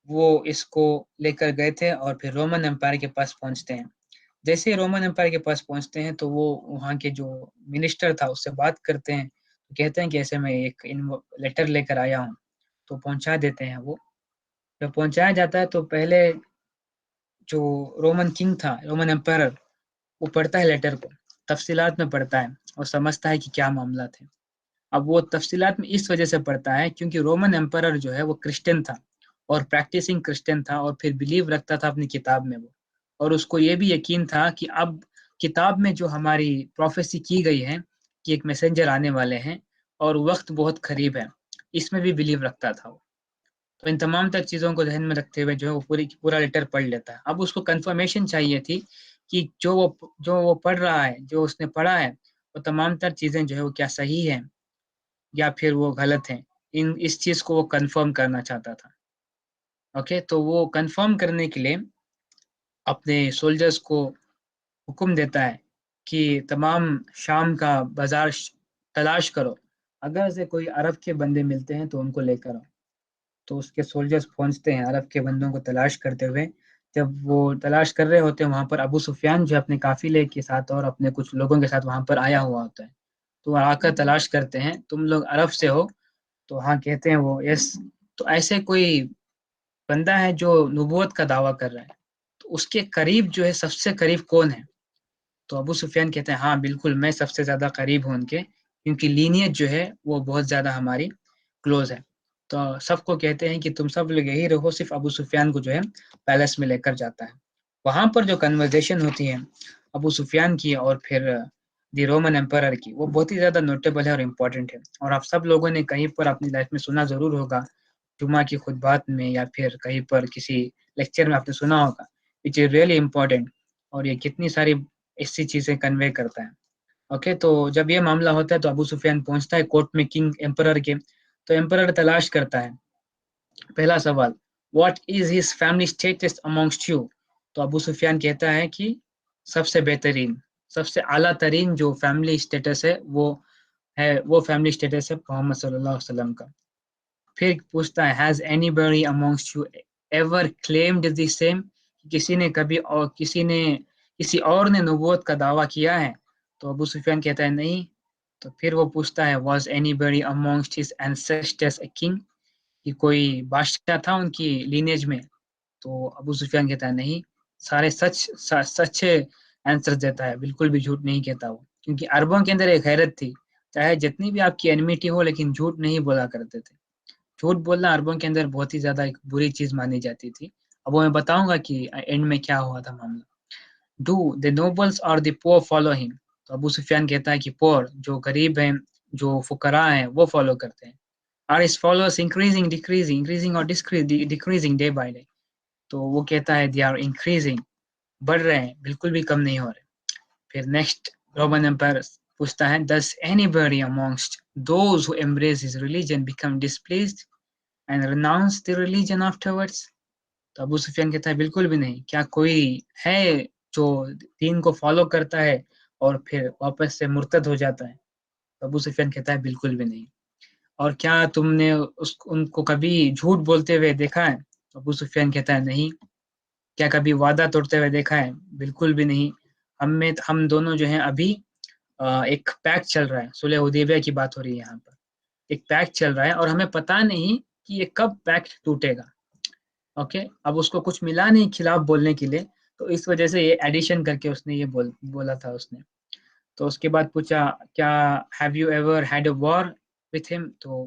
Speaker 1: وہ اس کو لے کر گئے تھے اور پھر رومن امپائر کے پاس پہنچتے ہیں۔ جیسے رومن امپائر کے پاس پہنچتے ہیں تو وہ وہاں کے جو منسٹر تھا اس سے بات کرتے ہیں، کہتے ہیں کہ ایسے میں ایک لیٹر لے کر آیا ہوں، تو پہنچا دیتے ہیں۔ وہ جب پہنچایا جاتا ہے تو پہلے جو رومن کنگ تھا، رومن امپائر، وہ پڑھتا ہے لیٹر کو، تفصیلات میں پڑھتا ہے اور سمجھتا ہے کہ کیا معاملات ہیں۔ اب وہ تفصیلات میں اس وجہ سے پڑھتا ہے کیونکہ رومن امپائر جو ہے وہ کرسچن تھا اور پریکٹسنگ کرسچن تھا اور پھر بلیو رکھتا تھا اپنی کتاب میں وہ، اور اس کو یہ بھی یقین تھا کہ اب کتاب میں جو ہماری پروفیسی کی گئی ہے کہ ایک میسنجر آنے والے ہیں اور وقت بہت قریب ہے، اس میں بھی بلیو رکھتا تھا وہ۔ تو ان تمام تک چیزوں کو ذہن میں رکھتے ہوئے جو ہے وہ پورا لیٹر پڑھ لیتا ہے۔ اب اس کو کنفرمیشن چاہیے تھی کہ جو وہ پڑھ رہا ہے، جو اس نے پڑھا ہے، وہ تمام تر چیزیں جو ہے وہ کیا صحیح ہیں یا پھر وہ غلط ہیں، اس چیز کو وہ کنفرم کرنا چاہتا تھا۔ اوکے، تو وہ کنفرم کرنے کے لیے اپنے سولجرز کو حکم دیتا ہے کہ تمام شام کا بازار تلاش کرو، اگر سے کوئی عرب کے بندے ملتے ہیں تو ان کو لے کر آؤ۔ تو اس کے سولجرز پہنچتے ہیں عرب کے بندوں کو تلاش کرتے ہوئے۔ جب وہ تلاش کر رہے ہوتے ہیں وہاں پر ابو سفیان جو اپنے قافلے کے ساتھ اور اپنے کچھ لوگوں کے ساتھ وہاں پر آیا ہوا ہوتا ہے، تو آ کر تلاش کرتے ہیں، تم لوگ عرب سے ہو؟ تو ہاں کہتے ہیں وہ، یس۔ تو ایسے کوئی بندہ ہے جو نبوت کا دعویٰ کر رہا ہے، تو اس کے قریب جو ہے سب سے قریب کون ہے؟ تو ابو سفیان کہتے ہیں ہاں بالکل میں سب سے زیادہ قریب ہوں ان کے، کیونکہ لینیت جو ہے وہ بہت زیادہ ہماری کلوز ہے۔ تو سب کو کہتے ہیں کہ تم سب لوگ یہی رہو، صرف ابو سفیان کو جو ہے پیلس میں لے کر جاتا ہے۔ وہاں پر جو کنورزیشن ہوتی ہے ابو سفیان کی اور پھر دی رومن امپرر کی، وہ بہت ہی زیادہ نوٹیبل ہے اور امپورٹنٹ ہے، اور آپ سب لوگوں نے کہیں پر اپنی لائف میں سنا ضرور ہوگا، جمعہ کی خطبات میں یا پھر کہیں پر کسی لیکچر میں آپ نے سنا ہوگا، وچ از ریئلی امپورٹنٹ، اور یہ کتنی ساری ایسی چیزیں کنوے کرتا ہے۔ اوکے، تو جب یہ معاملہ ہوتا ہے تو ابو سفیان پہنچتا ہے کورٹ میں کنگ امپرر کے، تو امپرر تلاش کرتا ہے۔ پہلا سوال، what is his family status amongst you? تو ابو سفیان کہتا ہے کہ سب سے بہترین، سب سے اعلیٰ ترین جو فیملی اسٹیٹس ہے وہ فیملی اسٹیٹس ہے محمد صلی اللہ علیہ وسلم کا۔ پھر پوچھتا ہے has anybody amongst you ever claimed the same? کسی نے کبھی اور کسی اور نے نبوت کا دعویٰ کیا ہے؟ تو ابو سفیان کہتا ہے نہیں۔ تو پھر وہ پوچھتا ہے was anybody amongst his ancestors a king? کہ کوئی بادشاہ تھا ان کی لینیج میں؟ تو ابو سفیان کہتا ہے نہیں۔ سارے سچے آنسر دیتا ہے، بالکل بھی جھوٹ نہیں کہتا وہ، کیونکہ عربوں کے اندر ایک غیرت تھی، چاہے جتنی بھی آپ کی انمیٹی ہو لیکن جھوٹ نہیں بولا کرتے تھے۔ جھوٹ بولنا عربوں کے اندر بہت ہی زیادہ ایک بری چیز مانی جاتی تھی۔ اب وہ میں بتاؤں گا کہ اینڈ میں کیا ہوا تھا معاملہ۔ ڈو دی نوبلس اور دی پور فالو ہم؟ تو ابو سفیان کہتا ہے کہ پور جو غریب ہیں، جو فقراء ہیں، وہ فالو کرتے ہیں۔ Are his followers increasing or decreasing day by day؟ تو وہ کہتا ہے they are increasing، بڑھ رہے ہیں، بالکل بھی کم نہیں ہو رہے۔ پھر نیکسٹ رومن امپائر پوچھتا ہے does anybody amongst those who embrace his religion become displeased and renounce the religion afterwards؟ تو ابو سفیان کہتا ہے بالکل بھی نہیں۔ کیا کوئی ہے جو دین کو فالو کرتا ہے اور پھر واپس سے مرتد ہو جاتا ہے؟ تو ابو سفیان کہتا ہے بالکل بھی نہیں۔ اور کیا تم نے ان کو کبھی جھوٹ بولتے ہوئے دیکھا ہے؟ ابو سفیان کہتا ہے نہیں۔ کیا کبھی وعدہ توڑتے ہوئے دیکھا ہے؟ بالکل بھی نہیں۔ ہم دونوں جو ہیں ابھی ایک پیکٹ چل رہا ہے، صلح حدیبیہ کی بات ہو رہی ہے یہاں پر، ایک پیکٹ چل رہا ہے اور ہمیں پتہ نہیں کہ یہ کب پیکٹ ٹوٹے گا۔ اوکے، اب اس کو کچھ ملا نہیں خلاف بولنے کے لیے، تو اس وجہ سے یہ ایڈیشن کر کے اس نے یہ بولا تھا اس نے۔ تو اس کے بعد پوچھا کیا have you ever had a war with him, تو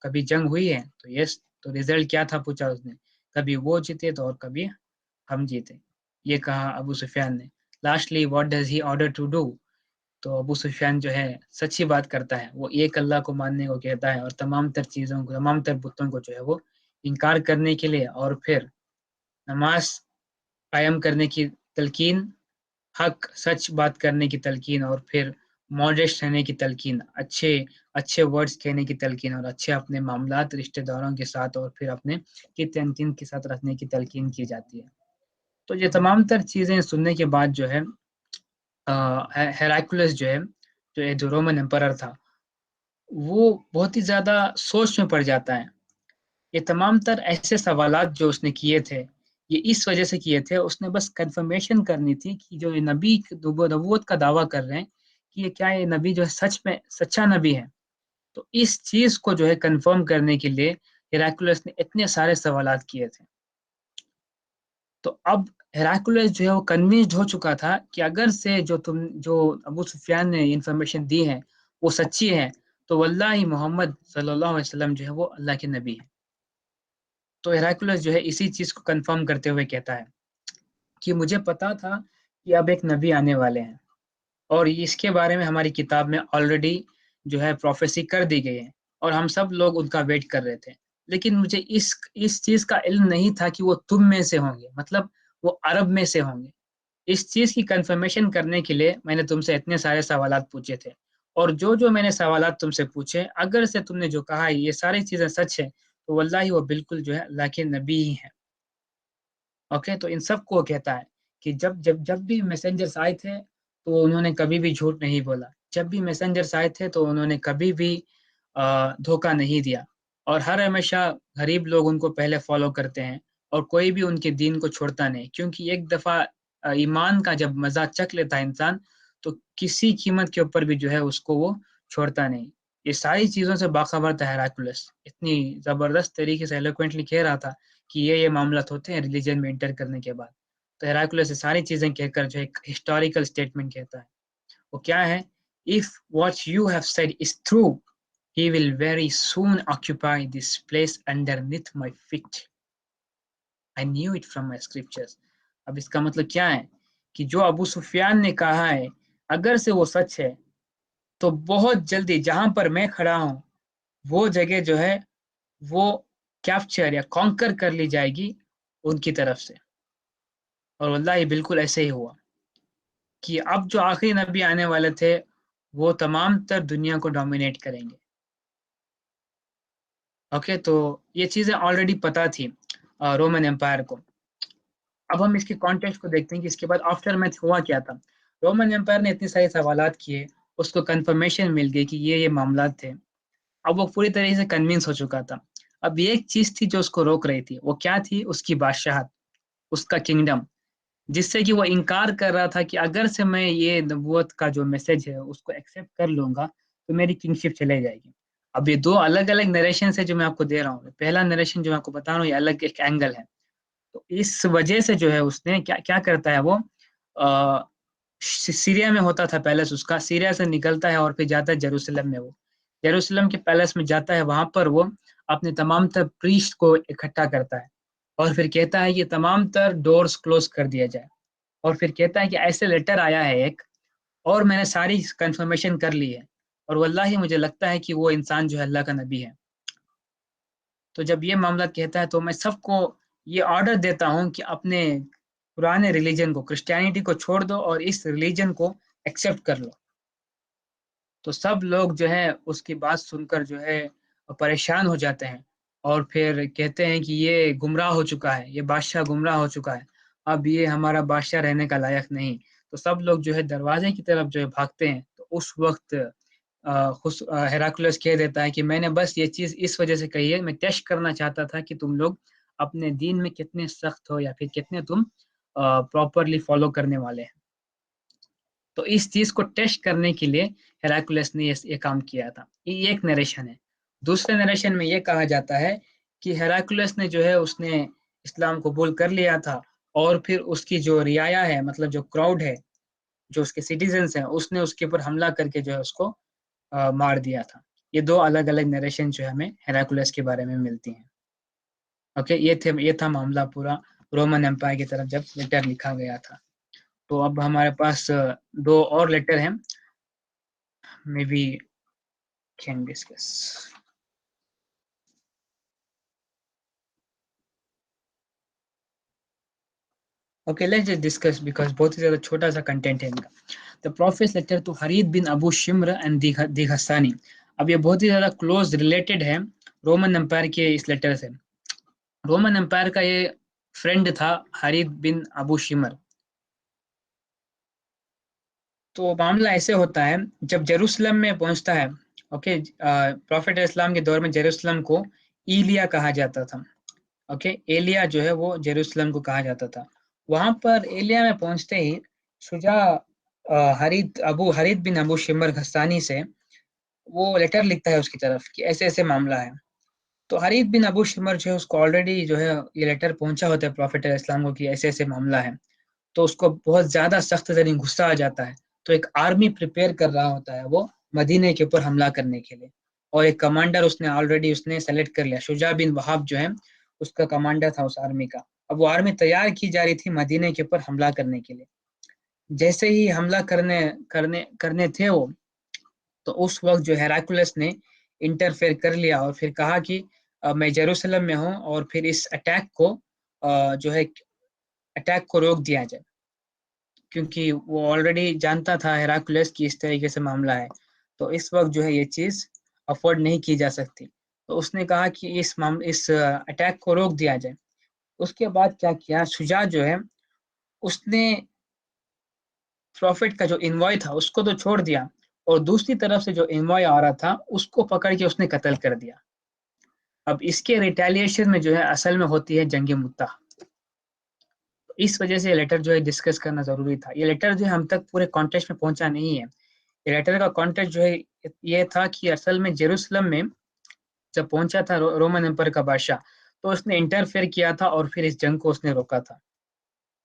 Speaker 1: کبھی جنگ ہوئی ہے؟ تو یس. تو ریزلٹ کیا تھا پوچھا اس نے، کبھی وہ جیتے تو اور کبھی ہم جیتے، یہ کہا ابو سفیان نے. Lastly what does he order to do? تو ابو سفیان جو ہے سچی بات کرتا ہے، وہ ایک اللہ کو ماننے کو کہتا ہے اور تمام تر چیزوں کو، تمام تر بتوں کو جو ہے وہ انکار کرنے کے لیے، اور پھر نماز قائم کرنے کی تلقین، حق سچ بات کرنے کی تلقین، اور پھر ماڈسٹ رہنے کی تلقین، اچھے ورڈز کہنے کی تلقین، اور اچھے اپنے معاملات رشتہ داروں کے ساتھ اور پھر اپنے کی تنظیم کے ساتھ رکھنے کی تلقین کی جاتی ہے. تو یہ تمام تر چیزیں سننے کے بعد جو ہے ہیراکلس جو رومن امپرر تھا، وہ بہت ہی زیادہ سوچ میں پڑ جاتا ہے. یہ تمام تر ایسے سوالات جو اس نے کیے تھے، یہ اس وجہ سے کیے تھے، اس نے بس کنفرمیشن کرنی تھی کہ جو یہ نبی نبوت کا دعویٰ کر رہے ہیں کہ یہ کیا یہ نبی جو ہے سچ میں سچا نبی ہے. تو اس چیز کو جو ہے کنفرم کرنے کے لیے ہیراکلس نے اتنے سارے سوالات کیے تھے. تو اب ہیراکلس جو ہے وہ کنوینسڈ ہو چکا تھا کہ اگر سے جو ابو سفیان نے انفارمیشن دی ہے وہ سچی ہے، تو واللہ محمد صلی اللہ علیہ وسلم جو ہے وہ اللہ کے نبی ہے. تو ہیراکلس جو ہے اسی چیز کو کنفرم کرتے ہوئے کہتا ہے کہ مجھے پتا تھا کہ اب ایک نبی آنے والے ہیں، اور اس کے بارے میں ہماری کتاب میں آلریڈی جو ہے پروفیسی کر دی گئی ہے، اور ہم سب لوگ ان کا ویٹ کر رہے تھے. لیکن مجھے اس چیز کا علم نہیں تھا کہ وہ تم میں سے ہوں گے، مطلب وہ عرب میں سے ہوں گے. اس چیز کی کنفرمیشن کرنے کے لیے میں نے تم سے اتنے سارے سوالات پوچھے تھے، اور جو میں نے سوالات تم سے پوچھے، اگر سے تم نے جو کہا یہ ساری چیزیں سچ ہے، تو واللہ وہ بالکل جو ہے اللہ کے نبی ہی ہیں. اوکے، تو ان سب کو کہتا ہے کہ جب بھی میسنجرز آئے تھے تو انہوں نے کبھی بھی جھوٹ نہیں بولا، جب بھی میسنجرز آئے تھے تو انہوں نے کبھی بھی دھوکہ نہیں دیا، اور ہر ہمیشہ غریب لوگ ان کو پہلے فالو کرتے ہیں، اور کوئی بھی ان کے دین کو چھوڑتا نہیں، کیونکہ ایک دفعہ ایمان کا جب مزہ چکھ لیتا ہے انسان، تو کسی قیمت کے اوپر بھی جو ہے اس کو وہ چھوڑتا نہیں. یہ ساری چیزوں سے باخبر تھا ہیراکلس، اتنی زبردست طریقے سے ایلوکوینٹلی کہہ رہا تھا کہ یہ معاملات ہوتے ہیں ریلیجن میں انٹر کرنے کے بعد. تو ہیراکلس یہ ساری چیزیں کہہ کر جو ایک ہسٹوریکل سٹیٹمنٹ کہتا ہے. وہ کیا ہے؟ If what you have said is true, he will very soon occupy this place underneath my feet. I knew it from my scriptures. اب اس کا مطلب کیا ہے کہ جو ابو سفیان نے کہا ہے اگر سے وہ سچ ہے، تو بہت جلدی جہاں پر میں کھڑا ہوں وہ جگہ جو ہے وہ کیپچر یا کانکر کر لی جائے گی ان کی طرف سے. اور واللہ بالکل ایسے ہی ہوا کہ اب جو آخری نبی آنے والے تھے وہ تمام تر دنیا کو ڈومینیٹ کریں گے. اوکے، تو یہ چیزیں آلریڈی پتہ تھی رومن امپائر کو. اب ہم اس کی کانٹیکسٹ کو دیکھتے ہیں کہ اس کے بعد آفٹر میتھ ہوا کیا تھا. رومن امپائر نے اتنے سارے سوالات کیے، اس کو کنفرمیشن مل گئی کہ یہ معاملات تھے. اب وہ پوری طریقے سے کنوینس ہو چکا تھا. اب ایک چیز تھی جو اس کو روک رہی تھی، وہ کیا تھی؟ اس کی بادشاہت، اس کا کنگڈم، جس سے کہ وہ انکار کر رہا تھا کہ اگر سے میں یہ نبوت کا جو میسج ہے اس کو ایکسیپٹ کر لوں گا تو میری کنگشپ چلے جائے گی. اب یہ دو الگ الگ نریشن ہے جو میں آپ کو دے رہا ہوں. پہلا نریشن جو میں آپ کو بتا رہا ہوں یہ الگ ایک اینگل ہے. تو اس وجہ سے جو ہے اس نے کیا کرتا ہے، وہ سیریا میں ہوتا تھا پیلس اس کا، سیریا سے نکلتا ہے اور پھر جاتا ہے جیروسلم میں. وہ جیروسلم کے پیلس میں جاتا ہے، وہاں پر وہ اپنے تمام تر پریسٹ کو اکٹھا کرتا ہے، اور پھر کہتا ہے کہ تمام تر ڈورز کلوز کر دیا جائے، اور پھر کہتا ہے کہ ایسے لیٹر آیا ہے ایک، اور میں نے ساری کنفرمیشن کر لی ہے، اور واللہ مجھے لگتا ہے کہ وہ انسان جو ہے اللہ کا نبی ہے. تو جب یہ معاملہ کہتا ہے تو میں سب کو یہ آرڈر دیتا ہوں کہ اپنے پرانے ریلیجن کو، کرسچینٹی کو چھوڑ دو اور اس ریلیجن کو ایکسیپٹ کر لو. تو سب لوگ جو ہے اس کی بات سن کر جو ہے پریشان ہو جاتے ہیں، اور پھر کہتے ہیں کہ یہ گمراہ ہو چکا ہے، یہ بادشاہ گمراہ ہو چکا ہے، اب یہ ہمارا بادشاہ رہنے کا لائق نہیں. تو سب لوگ جو ہے دروازے کی طرف جو ہے بھاگتے ہیں. تو اس وقت ہیراکلس کہہ دیتا ہے کہ میں نے بس یہ چیز اس وجہ سے کہی ہے، میں ٹیسٹ کرنا چاہتا تھا کہ تم لوگ اپنے دین میں کتنے سخت ہو یا پھر کتنے تم پراپرلی فالو کرنے والے ہیں. تو اس چیز کو ٹیسٹ کرنے کے لیے ہیراکلس نے یہ کام کیا تھا. یہ ایک نریشن ہے. دوسرے نریشن میں یہ کہا جاتا ہے کہ ہیراکلس نے جو ہے اس نے اسلام قبول کر لیا تھا، اور پھر اس کی جو رعایا ہے، مطلب جو کراؤڈ ہے، جو اس کے سٹیزنس ہیں اس نے اس کے اوپر حملہ کر کے جو ہے اس کو مار دیا تھا. یہ دو الگ الگ نریشن جو ہمیں ہیراکولس کے بارے میں ملتی ہیں. اوکے یہ تھا معاملہ پورا رومن امپائر کی طرف جب لیٹر لکھا گیا تھا. تو اب ہمارے پاس دو اور لیٹر ہیں, maybe can discuss. Okay, let's just discuss because بہت ہی زیادہ چھوٹا سا کنٹینٹ ہے ان کا. The prophet's letter to حرید bin Abu Shimr and دیغستانی. اب یہ بہت ہی زیادہ کلوز ریلیٹڈ ہے رومن امپائر کے اس لیٹر سے. رومن امپائر کا یہ فرینڈ تھا حرید بن ابو شمر. تو معاملہ ایسے ہوتا ہے جب جیروسلم میں پہنچتا ہے. اوکے, پروفیٹ اسلام کے دور میں جیروسلم کو ایلیا کہا جاتا تھا. اوکے, ایلیا جو ہے وہ جیروسلم کو کہا جاتا تھا. وہاں پر ایلیا میں پہنچتے ہی شجاع حرید بن ابو شمر غسانی سے وہ لیٹر لکھتا ہے اس کی طرف کہ ایسے ایسے معاملہ ہے. تو حرید بن ابو شمر جو ہے اس کو آلریڈی جو ہے یہ لیٹر پہنچا ہوتا ہے پروفیٹ اسلام کو کہ ایسے ایسے معاملہ ہے. تو اس کو بہت زیادہ سخت ترین غصہ آ جاتا ہے. تو ایک آرمی پریپیئر کر رہا ہوتا ہے وہ مدینے کے اوپر حملہ کرنے کے لیے, اور ایک کمانڈر اس نے آلریڈی سلیکٹ کر لیا. شجاع بن وہاب جو ہے اس کا کمانڈر تھا اس آرمی کا. اب وہ آرمی تیار کی جا رہی تھی مدینے کے اوپر حملہ کرنے کے لیے. جیسے ہی حملہ کرنے تھے وہ, تو اس وقت جو ہیراکولس نے انٹرفیئر کر لیا اور پھر کہا کہ میں جیروسلم میں ہوں اور پھر اس اٹیک کو جو ہے اٹیک کو روک دیا جائے, کیونکہ وہ آلریڈی جانتا تھا ہیراکولس کی اس طریقے سے معاملہ ہے. تو اس وقت جو ہے یہ چیز افورڈ نہیں کی جا سکتی. تو اس نے کہا کہ اس اٹیک کو روک دیا جائے. اس کے بعد کیا کیا شجاع جو ہے اس نے پروفٹ کا جو انوائے تھا اس کو تو چھوڑ دیا, اور دوسری طرف سے جو انوائے آ رہا تھا اس کو پکڑ کے اس نے قتل کر دیا. اب اس کے ریٹیلیشن میں جو ہے اصل میں ہوتی ہے جنگ متہ. اس وجہ سے یہ لیٹر جو ہے ڈسکس کرنا ضروری تھا. یہ لیٹر جو ہے ہم تک پورے کانٹیکسٹ میں پہنچا نہیں ہے. یہ لیٹر کا کانٹیکسٹ جو ہے یہ تھا کہ اصل میں جیروسلم میں جب پہنچا تھا رومن امپائر کا بادشاہ, تو اس نے انٹرفیئر کیا تھا اور پھر اس جنگ کو اس نے روکا تھا.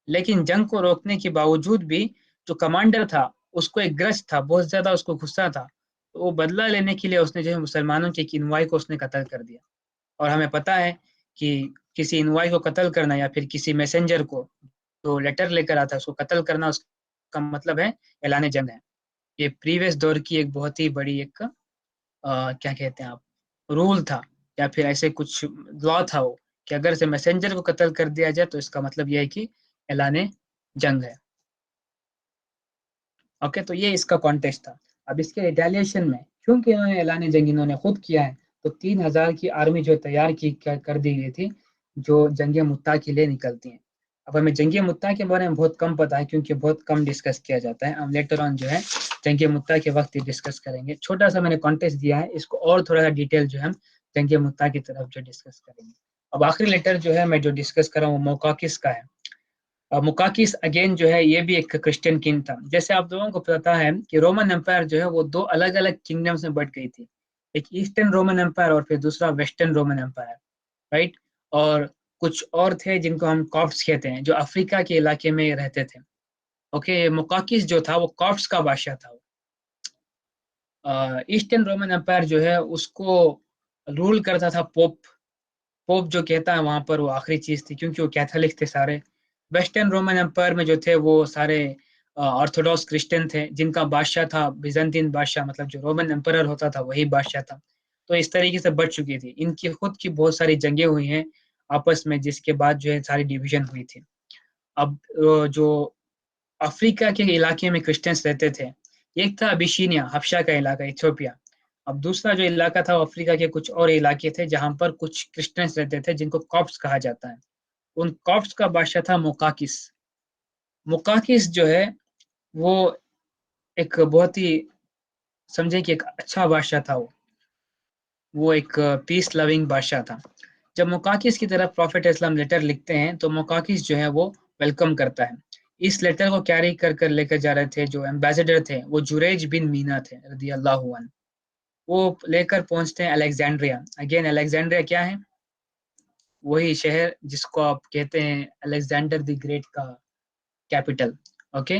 Speaker 1: لیکن جنگ کو روکنے کے باوجود بھی جو کمانڈر تھا اس کو ایک گرج تھا, بہت زیادہ اس کو غصہ تھا. تو وہ بدلہ لینے کے لیے اس نے جو ہے مسلمانوں کے انوائے کو اس نے قتل کر دیا. اور ہمیں پتہ ہے کہ کسی انوائے کو قتل کرنا یا پھر کسی میسنجر کو جو لیٹر لے کر آتا ہے اس کو قتل کرنا, اس کا مطلب ہے اعلان جنگ ہے. یہ پریویس دور کی ایک بہت ہی بڑی ایک کیا کہتے ہیں آپ رول تھا, یا پھر ایسے کچھ لا تھا وہ, کہ اگر سے میسنجر کو قتل کر دیا جائے تو اس کا مطلب یہ ہے کہ اعلان جنگ ہے. اوکے, تو یہ اس کا کانٹیکسٹ تھا. اب اس کے ریٹیلیشن میں کیونکہ انہوں نے اعلان جنگ انہوں نے خود کیا ہے, تو 3000 کی آرمی جو تیار کر دی گئی تھی جو جنگ متہ کے لیے نکلتی ہیں. اب ہمیں جنگ متہ کے بارے میں بہت کم پتہ ہے کیونکہ بہت کم ڈسکس کیا جاتا ہے. ہم لیٹر آن جو ہے جنگ متہ کے وقت ڈسکس کریں گے. چھوٹا سا میں نے کانٹیکسٹ دیا ہے, اس کو اور تھوڑا سا ڈیٹیل جو ہے جنگ متہ کی طرف جو ڈسکس کریں گے. اب آخری لیٹر جو ہے میں جو ڈسکس کر رہا ہوں وہ موقاقس کا ہے. مقاقس اگین جو ہے یہ بھی ایک کرسچن کنگ تھا. جیسے آپ لوگوں کو پتا ہے کہ رومن امپائر جو ہے وہ دو الگ الگ کنگڈمز میں بٹ گئی تھی, ایک ایسٹرن رومن امپائر اور پھر دوسرا ویسٹرن رومن امپائر, رائٹ. اور کچھ اور تھے جن کو ہم کافٹس کہتے ہیں جو افریقہ کے علاقے میں رہتے تھے. اوکے, مقاقس جو تھا وہ کافٹس کا بادشاہ تھا. ایسٹرن رومن امپائر جو ہے اس کو رول کرتا تھا پوپ جو کہتا ہے وہاں پر وہ آخری چیز تھی, کیونکہ وہ کیتھولک تھے سارے. ویسٹرن رومن امپائر میں جو تھے وہ سارے آرتھوڈاکس کرسچن تھے جن کا بادشاہ تھا بیزنطین بادشاہ, مطلب جو رومن امپرر ہوتا تھا وہی بادشاہ تھا. تو اس طریقے سے بچ چکی تھی. ان کی خود کی بہت ساری جنگیں ہوئی ہیں آپس میں, جس کے بعد جو ہے ساری ڈیویژن ہوئی تھی. اب جو افریقہ کے علاقے میں کرسچنس رہتے تھے, ایک تھا ابیشینیا حبشہ کا علاقہ ایتھوپیا. اب دوسرا جو علاقہ تھا وہ افریقہ کے کچھ اور علاقے تھے جہاں پر کچھ کرسچنس رہتے تھے جن کو کاپٹس کہا جاتا ہے. ان کاپٹس کا بادشاہ تھا مقاقس. مقاقس جو ہے وہ ایک بہت ہی سمجھے کہ ایک اچھا بادشاہ تھا. وہ ایک پیس لونگ بادشاہ تھا. جب مقاقس کی طرف پروفیٹ اسلام لیٹر لکھتے ہیں تو مقاقس جو ہے وہ ویلکم کرتا ہے. اس لیٹر کو کیری کر لے کر جا رہے تھے جو ایمبیسڈر تھے, وہ جریج بن مینا تھے رضی اللہ عنہ. وہ لے کر پہنچتے ہیں الیگزینڈریا. اگین الیگزینڈریا کیا ہے؟ وہی شہر جس کو آپ کہتے ہیں الیگزینڈر دی گریٹ کا کیپٹل. اوکے,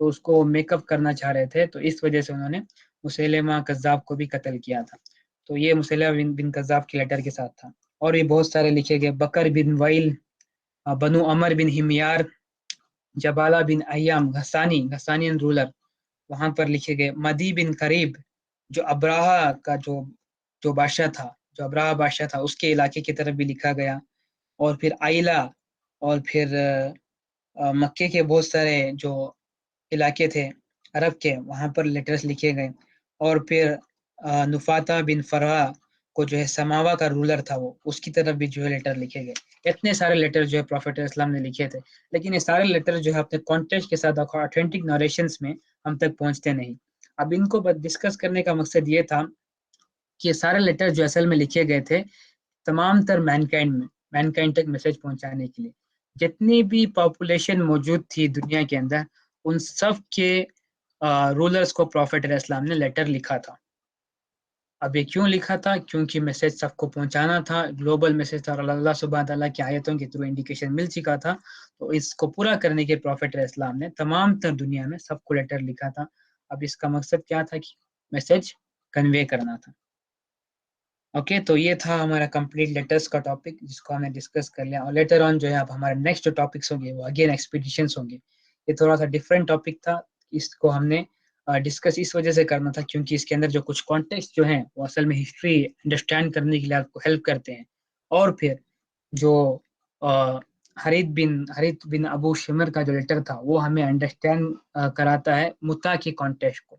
Speaker 1: تو اس کو میک اپ کرنا چاہ رہے تھے، تو اس وجہ سے انہوں نے مسیلمہ کذاب کو بھی قتل کیا تھا. تو یہ مسیلمہ بن کذاب کے لیٹر کے ساتھ تھا. اور بھی بہت سارے لکھے گئے، بکر بن وائل، بنو عمر بن ہمیار، جبالہ بن ایام، غسانی رولر وہاں پر لکھے گئے، مدی بن قریب جو ابراہا کا جو بادشاہ تھا، جو ابراہا بادشاہ تھا اس کے علاقے کی طرف بھی لکھا گیا. اور پھر آئلہ، اور پھر مکے کے بہت سارے جو علاقے تھے عرب کے وہاں پر لیٹرز لکھے گئے. اور پھر نفاتہ بن فرح کو جو ہے سماوا کا رولر تھا وہ، اس کی طرف بھی جو ہے لیٹر لکھے گئے. اتنے سارے لیٹر جو ہے پروفیٹ اسلام نے لکھے تھے، لیکن یہ سارے لیٹر جو ہے اپنے کانٹیکسٹ کے ساتھ آتھینٹک نریشنز میں ہم تک پہنچتے نہیں. اب ان کو ڈسکس کرنے کا مقصد یہ تھا کہ یہ سارے لیٹر جو اصل میں لکھے گئے تھے تمام تر مینکائنڈ تک میسج پہنچانے کے لیے. جتنی بھی پاپولیشن موجود تھی دنیا کے اندر، ان سب کے رولرز کو پروفیٹ علیہ السلام نے لیٹر لکھا تھا. اب یہ کیوں لکھا تھا؟ کیونکہ میسج سب کو پہنچانا تھا، گلوبل میسج تھا، اور اللہ سبحانہ تعالیٰ کی آیتوں کے تھرو انڈیکیشن مل چکا تھا. تو اس کو پورا کرنے کے پروفیٹ علیہ السلام نے تمام تر دنیا میں سب کو لیٹر لکھا تھا. اب اس کا مقصد کیا تھا؟ کہ میسج کنوے کرنا تھا. اوکے، تو یہ تھا ہمارا کمپلیٹ لیٹرز کا ٹاپک جس کو ہم نے ڈسکس کر لیا. اور لیٹر آن جو ہے اب ہمارے نیکسٹ جو ٹاپکس ہوں گے وہ اگین ایکسپیڈیشنس ہوں گے. یہ تھوڑا سا ڈفرینٹ ٹاپک تھا، اس کو ہم نے ڈسکس اس وجہ سے کرنا تھا کیونکہ اس کے اندر جو کچھ کانٹیکسٹ جو ہیں وہ اصل میں ہسٹری انڈرسٹینڈ کرنے کے لیے آپ کو ہیلپ کرتے ہیں. اور پھر جو حریت بن ابو شمر کا جو لیٹر تھا وہ ہمیں انڈرسٹینڈ کراتا ہے متا کے کانٹیکسٹ کو.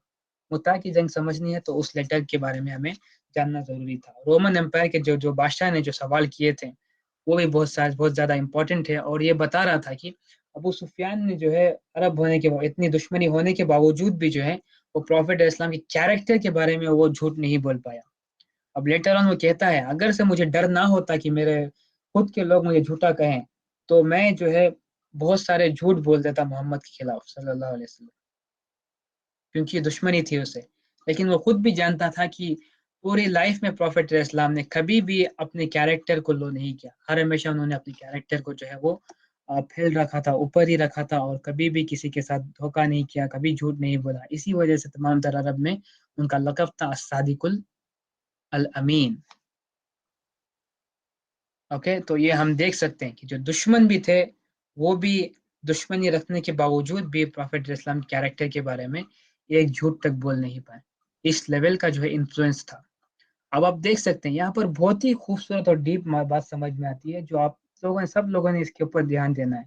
Speaker 1: متا کی جنگ سمجھنی ہے تو اس لیٹر کے بارے میں ہمیں جاننا ضروری تھا. رومن امپائر کے جو بادشاہ نے جو سوال کیے تھے وہ بھی بہت زیادہ امپورٹنٹ ہے، اور یہ بتا رہا تھا کہ ابو سفیان نے جو ہے عرب ہونے کے اتنی دشمنی ہونے کے باوجود بھی جو ہے وہ پروفیٹ اسلام کے کیریکٹر کے بارے میں وہ جھوٹ نہیں بول پایا. اب لیٹر آن وہ کہتا ہے اگر سے مجھے ڈر نہ ہوتا کہ میرے خود کے لوگ مجھے جھوٹا کہیں تو میں جو ہے بہت سارے جھوٹ بول دیتا محمد کے خلاف صلی اللہ علیہ وسلم، کیونکہ دشمنی تھی اسے. لیکن وہ خود بھی جانتا تھا کہ پوری لائف میں پروفیٹ علیہ السلام نے کبھی بھی اپنے کیریکٹر کو لو نہیں کیا. ہر ہمیشہ انہوں نے اپنے کیریکٹر کو جو ہے وہ پھیل رکھا تھا، اوپر ہی رکھا تھا، اور کبھی بھی کسی کے ساتھ دھوکہ نہیں کیا، کبھی جھوٹ نہیں بولا. اسی وجہ سے تمام تر عرب میں ان کا لقب تھا الصادق الامین. اوکے، تو یہ ہم دیکھ سکتے ہیں کہ جو دشمن بھی تھے وہ بھی دشمنی رکھنے کے باوجود بھی پروفیٹ اسلام کیریکٹر کے بارے میں ایک جھوٹ تک بول نہیں پائے. اس لیول کا جو ہے انفلوئنس تھا. اب آپ دیکھ سکتے ہیں یہاں پر بہت ہی خوبصورت اور ڈیپ بات سمجھ میں آتی ہے جو آپ سب لوگوں نے اس کے اوپر دھیان دینا ہے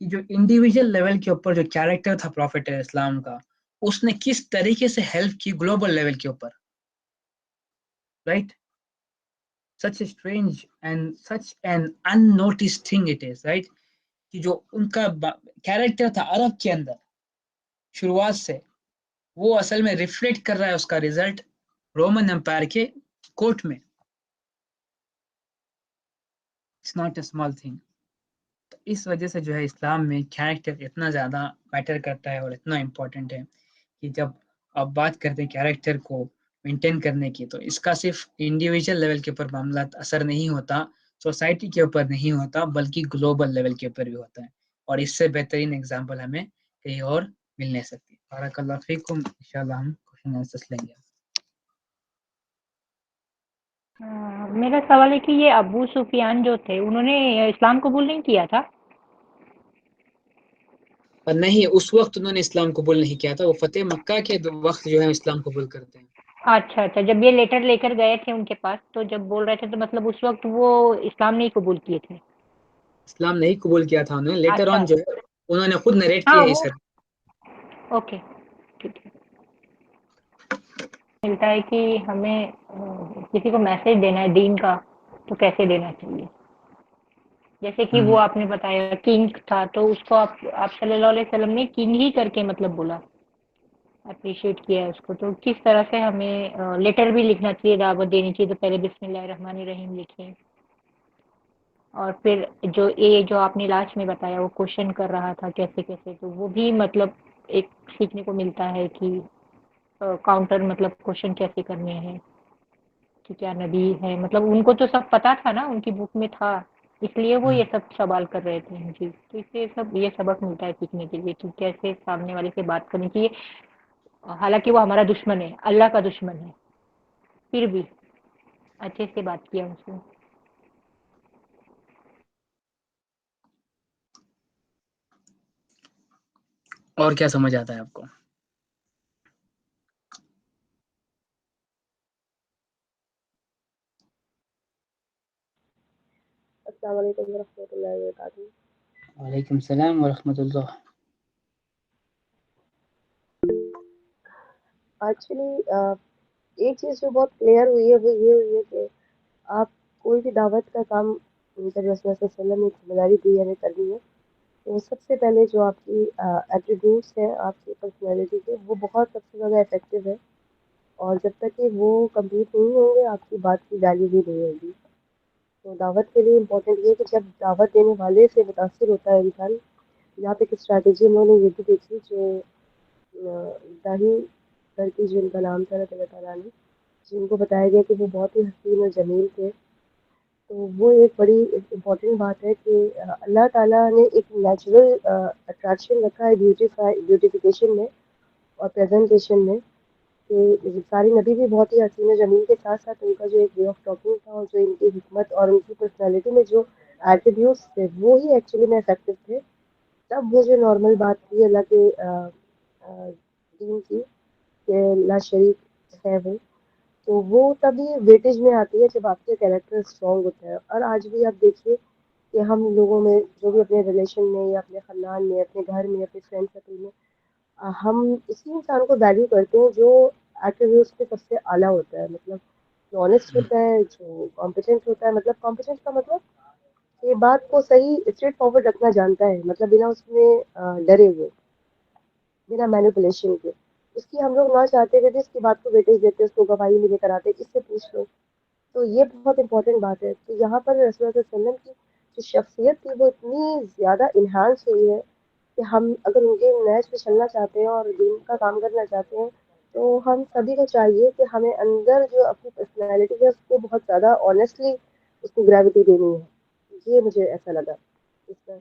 Speaker 1: کہ جو انڈیویجول لیول کے اوپر جو کیریکٹر تھا پروفیٹ علیہ السلام کا، اس نے کس طریقے سے ہیلپ کی گلوبل لیول کے اوپر. Right, such a strange and such an unnoticed thing it is, right؟ کہ جو ان کا کیریکٹر تھا عرب کے اندر شروعات سے، وہ اصل میں ریفلیکٹ کر رہا ہے اس کا ریزلٹ رومن امپائر کے کورٹ میں. It's not a small thing. تو اس وجہ سے جو ہے اسلام میں کیریکٹر اتنا زیادہ میٹر کرتا ہے اور اتنا امپورٹنٹ ہے کہ جب آپ بات کرتے ہیں کیریکٹر کو مینٹین کرنے کی تو اس کا صرف انڈیویجول لیول کے اوپر معاملات اثر نہیں ہوتا، سوسائٹی کے اوپر نہیں ہوتا، بلکہ گلوبل لیول کے اوپر بھی ہوتا ہے. اور اس سے بہترین اگزامپل ہمیں کہیں اور مل نہیں سکتی. بارک اللہ فیکم. انشاءاللہ ہم کوشچن آنسرز لیں گے.
Speaker 2: میرا سوال ہے کہ یہ ابو سفیان جو تھے انہوں نے اسلام قبول نہیں کیا تھا؟
Speaker 1: نہیں، اس وقت انہوں نے اسلام قبول نہیں کیا تھا، وہ فتح مکہ کے وقت جو ہے اسلام قبول کرتے ہیں.
Speaker 2: اچھا اچھا، جب یہ لیٹر لے کر گئے تھے ان کے پاس تو جب بول رہے تھے تو مطلب اس وقت وہ اسلام نہیں قبول کیے تھے؟
Speaker 1: اسلام نہیں قبول کیا تھا انہوں نے. لیٹر
Speaker 2: اچھا،
Speaker 1: آن جو ہے انہوں نے خود نریٹ
Speaker 2: ہاں
Speaker 1: کیا ہے
Speaker 2: وہ
Speaker 1: سر.
Speaker 2: اوکے ٹھیک ہے. ملتا ہے کہ ہمیں کسی کو میسج دینا ہے دین کا تو کیسے دینا چاہیے. جیسے کہ وہ آپ نے بتایا کنگ تھا تو اس کو آپ صلی اللہ علیہ وسلم نے کنگ ہی کر کے مطلب بولا، اپریشیٹ کیا ہے اس کو. تو کس طرح سے ہمیں لیٹر بھی لکھنا چاہیے، دعوت دینی چاہیے تو پہلے بسم اللہ الرحمن الرحیم لکھیں. اور پھر جو آپ نے لاسٹ میں بتایا وہ کوشچن کر رہا تھا کیسے کیسے، تو وہ بھی مطلب ایک سیکھنے کو ملتا ہے کہ کاؤنٹر مطلب کوشچن کیسے کرنے ہیں کہ کیا نبی ہے. مطلب ان کو تو سب پتا تھا نا، ان کی بک میں تھا اس لیے وہ یہ سب سوال کر رہے تھے جی. تو اس سے یہ سبق ملتا ہے سیکھنے کے لیے کہ کیسے سامنے والے سے بات کرنی چاہیے. حالانکہ وہ ہمارا دشمن ہے, اللہ کا دشمن ہے, پھر بھی اچھے سے بات کیا اس سے.
Speaker 1: اور کیا سمجھ آتا ہے آپ کو؟
Speaker 3: السلام علیکم ورحمۃ اللہ وبرکاتہ.
Speaker 1: وعلیکم السلام ورحمۃ اللہ.
Speaker 3: ایکچولی ایک چیز جو بہت کلیئر ہوئی ہے وہ یہ ہوئی ہے کہ آپ کوئی بھی دعوت کا کام رسول اللہ صلی اللہ علیہ وسلم نے ذمہ داری دی ہمیں کرنی ہے تو سب سے پہلے جو آپ کی ایٹریبیوٹس ہیں آپ کی پرسنالٹی کے وہ بہت سب سے زیادہ افیکٹو ہے اور جب تک کہ وہ کمپلیٹ نہیں ہوں گے آپ کی بات کی ویلیو بھی نہیں ہوگی. تو دعوت کے لیے امپورٹنٹ یہ ہے کہ جب دعوت دینے والے سے متاثر ہوتا ہے انسان. یہاں پہ ایک اسٹریٹجی انہوں نے یہ بھی دیکھی جو داہی سر کی جن کا نام تھا اللہ تعالیٰ نے جن کو بتایا گیا کہ وہ بہت ہی حسین اور جمیل تھے. تو وہ ایک بڑی امپورٹنٹ بات ہے کہ اللہ تعالیٰ نے ایک نیچرل اٹریکشن رکھا ہے بیوٹیفیکیشن میں اور پریزنٹیشن میں کہ ساری نبی بھی بہت ہی حسین و جمیل کے ساتھ ساتھ ان کا جو ایک وے آف ٹاکنگ تھا اور جو ان کی حکمت اور ان کی پرسنالٹی میں جو ایٹریبیوٹس تھے وہ ہی ایکچولی میں افیکٹو تھے. تب وہ جو نارمل بات تھی اللہ کے دین کی کہ لا شریک ہے وہ تو وہ تبھی ویٹیج میں آتی ہے جب آپ کے کیریکٹر اسٹرانگ ہوتا ہے. اور آج بھی آپ دیکھیے کہ ہم لوگوں میں جو بھی اپنے ریلیشن میں یا اپنے خاندان میں اپنے گھر میں اپنے فرینڈ سرکل میں ہم اسی انسان کو ویلیو کرتے ہیں جو ایٹریبیوٹس پہ سب سے اعلیٰ ہوتا ہے. مطلب جو آنےسٹ ہوتا ہے جو کمپیٹنٹ ہوتا ہے. مطلب کمپیٹنٹ کا مطلب یہ بات کو صحیح اسٹریٹ فارورڈ رکھنا جانتا ہے مطلب بنا اس میں ڈرے ہوئے بنا مینیپولیشن کے. اس کی ہم لوگ نہ چاہتے تھے اس کی بات کو ویٹیج دیتے اس کو گواہی میں لے کر آتے اس سے پوچھ لو. تو یہ بہت امپورٹنٹ بات ہے. تو یہاں پر رسول اللہ صلی اللہ علیہ وسلم کی جو شخصیت تھی وہ اتنی زیادہ انہانس ہوئی ہے کہ ہم اگر ان کے نیچ پہ چلنا چاہتے ہیں اور دین کا کام کرنا چاہتے ہیں تو ہم سبھی کو چاہیے کہ ہمیں اندر جو اپنی پرسنالٹی ہے اس کو بہت زیادہ آنےسٹلی اس کو گریوٹی دینی ہے. یہ مجھے ایسا لگا اس کا.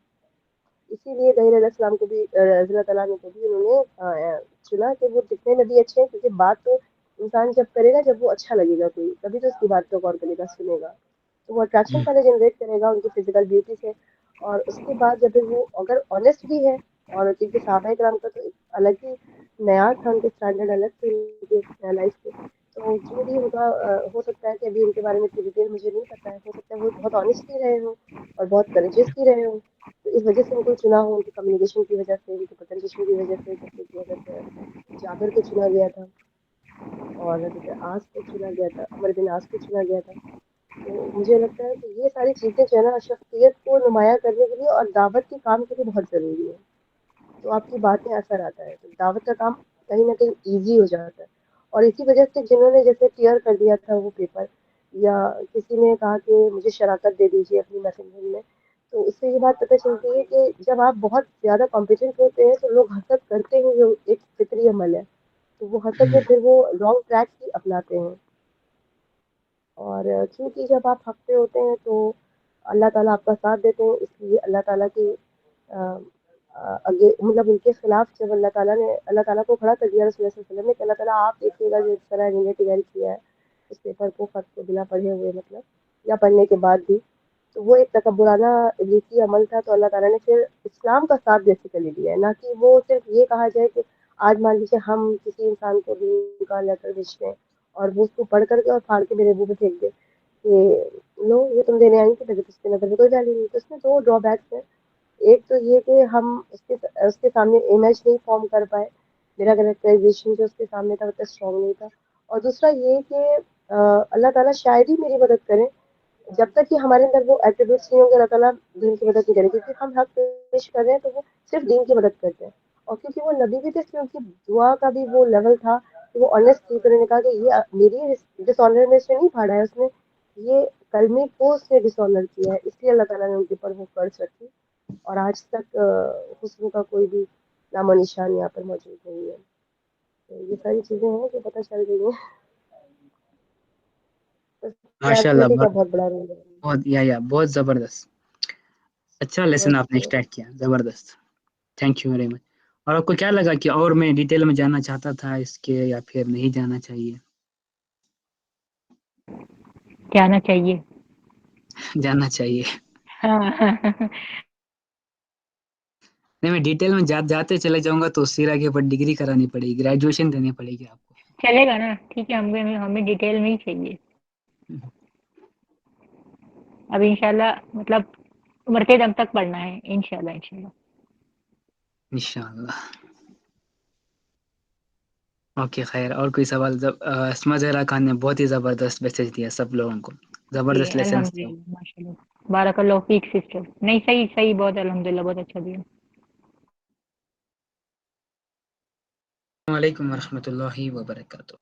Speaker 3: اسی لیے طاہر علیہ السلام کو بھی رضی اللہ تعالیٰ نے کبھی انہوں نے چنا کہ وہ جتنے نبی اچھے ہیں کیونکہ بات تو انسان جب کرے گا جب وہ اچھا لگے گا کوئی تبھی تو اس کی بات کو غور کرے گا سنے گا. تو وہ اٹریکشن پہلے جنریٹ کرے گا ان کی فزیکل بیوٹی سے اور اس کے بعد جب وہ اگر آنےسٹ بھی ہے اور کیونکہ صحابہ کرام کا تو ایک الگ ہی معیار تھا ان کے اسٹینڈرڈ الگ تھے ان کے لائف کے. تو جو بھی ان کا ہو سکتا ہے کہ ابھی ان کے بارے میں اتنی ڈیٹیل مجھے نہیں پتا ہے. ہو سکتا ہے وہ بہت آنےسٹ بھی رہے ہوں اور بہت کریجس بھی رہے ہوں تو اس وجہ سے ان کو چنا ہو ان کی کمیونیکیشن کی وجہ سے ان کی پریزنٹیشن کی وجہ سے جیسے کہ جابر کو چنا گیا تھا اور حضرت آس کو چنا گیا تھا عمر بن عاص کو چنا گیا تھا. تو مجھے لگتا ہے کہ یہ ساری چیزیں جو ہے نا شخصیت کو نمایاں کرنے کے لیے اور دعوت کے کام کے لیے بہت ضروری ہے. تو آپ کی بات میں اثر آتا ہے تو دعوت کا کام کہیں نہ کہیں ایزی ہو جاتا ہے. اور اسی وجہ سے جنہوں نے جیسے کلیئر کر دیا تھا وہ پیپر یا کسی نے کہا کہ مجھے شراکت دے دیجیے اپنی میسنجر میں تو اس سے یہ بات پتہ چلتی ہے کہ جب آپ بہت زیادہ کمپیٹنٹ ہوتے ہیں تو لوگ حسد کرتے ہیں جو ایک فطری عمل ہے. تو وہ حسد میں پھر وہ رانگ ٹریک ہی اپناتے ہیں. اور کیونکہ جب آپ حق پہ ہوتے ہیں تو اللہ تعالیٰ آپ کا ساتھ دیتے ہیں اس لیے اللہ تعالیٰ کی مطلب ان کے خلاف جب اللہ تعالیٰ کو کھڑا کر دیا رسول اللہ صلی اللہ علیہ وسلم نے کہ اللہ تعالیٰ آپ دیکھیے گا جو اس طرح انہوں نے تیاری کیا ہے اس پیپر کو خط کو بنا پڑھے ہوئے مطلب یا پڑھنے کے بعد بھی تو وہ ایک تکبرانہ ابلیسی عمل تھا. تو اللہ تعالیٰ نے پھر اسلام کا ساتھ بیسیکلی دیا ہے نہ کہ وہ صرف یہ کہا جائے کہ آج مان لیجیے ہم کسی انسان کو بھی کا لیٹر بھیجتے ہیں اور وہ اس کو پڑھ کر کے اور پھاڑ کے میرے منہ پہ پھینک دے کہ لو یہ تم دینے آئی تھی تبھی اس کے نظر میں کوئی ویلیو نہیں. تو اس میں دو ڈرا بیکس ہیں. ایک تو یہ کہ ہم اس کے سامنے امیج نہیں فارم کر پائے میرا کریکٹرائزیشن جو اس کے سامنے تھا اتنا اسٹرانگ نہیں تھا. اور دوسرا یہ کہ اللہ تعالیٰ شاید ہی میری مدد کرے جب تک کہ ہمارے اندر وہ ایٹریبیوٹس نہیں ہوں گے اللہ تعالیٰ دین کی مدد نہیں کرے کیونکہ ہم حق پیش کر رہے ہیں تو وہ صرف دین کی مدد کرتے ہیں. اور کیونکہ وہ نبی بھی تھے اس لیے ان کی دعا کا بھی وہ لیول تھا کہ وہ آنےسٹ تھی. تو انہوں نے کہا کہ یہ میری ڈس آنر میں اس نے نہیں پھاڑا ہے اس نے یہ کلمے کو اس نے ڈس آنر کیا ہے اس لیے اللہ تعالیٰ نے ان کے اوپر وہ قرض رکھی اور آج تک حسن کا کوئی بھی نام و نشان یہاں پر موجود نہیں ہے. تو یہ ساری چیزیں ہیں جو پتہ چل رہی ہیں.
Speaker 1: ماشاء اللہ
Speaker 3: پرسنالٹی کا بہت بڑا رول ہے.
Speaker 1: بہت بہت زبردست. اچھا لیسن آپ نے اسٹارٹ کیا، زبردست، تھینک یو ویری مچ. اور آپ کو کیا لگا کہ اور میں ڈیٹیل میں جاننا چاہتا تھا اس کے، یا پھر نہیں جانا چاہیے؟
Speaker 2: جانا چاہیے.
Speaker 1: جاننا چاہیے.
Speaker 2: ہاں
Speaker 1: نہیں، میں ڈیٹیل میں جاتے چلے جاؤں گا تو سیرا کے اوپر ڈگری کرانی پڑے گی، گریجویشن دینی پڑے گی آپ کو.
Speaker 2: چلے گا نا، ٹھیک ہے، ہمیں ڈیٹیل میں ہی چاہیے. اب انشاءاللہ مطلب مرتے دم تک پڑھنا ہے، انشاءاللہ.
Speaker 1: انشاءاللہ. اوکے خیر. اور کوئی سوال؟ اسما زہرا خان نے بہت ہی زبردست میسج دیا سب لوگوں کو،
Speaker 2: جی
Speaker 1: زبردست لیسنس
Speaker 2: الحمد
Speaker 1: تھے.
Speaker 2: للہ، ماشاء اللہ، بارک اللہ فیک سسٹر. نہیں، صحیح بہت الحمد للہ، بہت اچھا دیا.
Speaker 1: السلام علیکم ورحمۃ اللہ وبرکاتہ.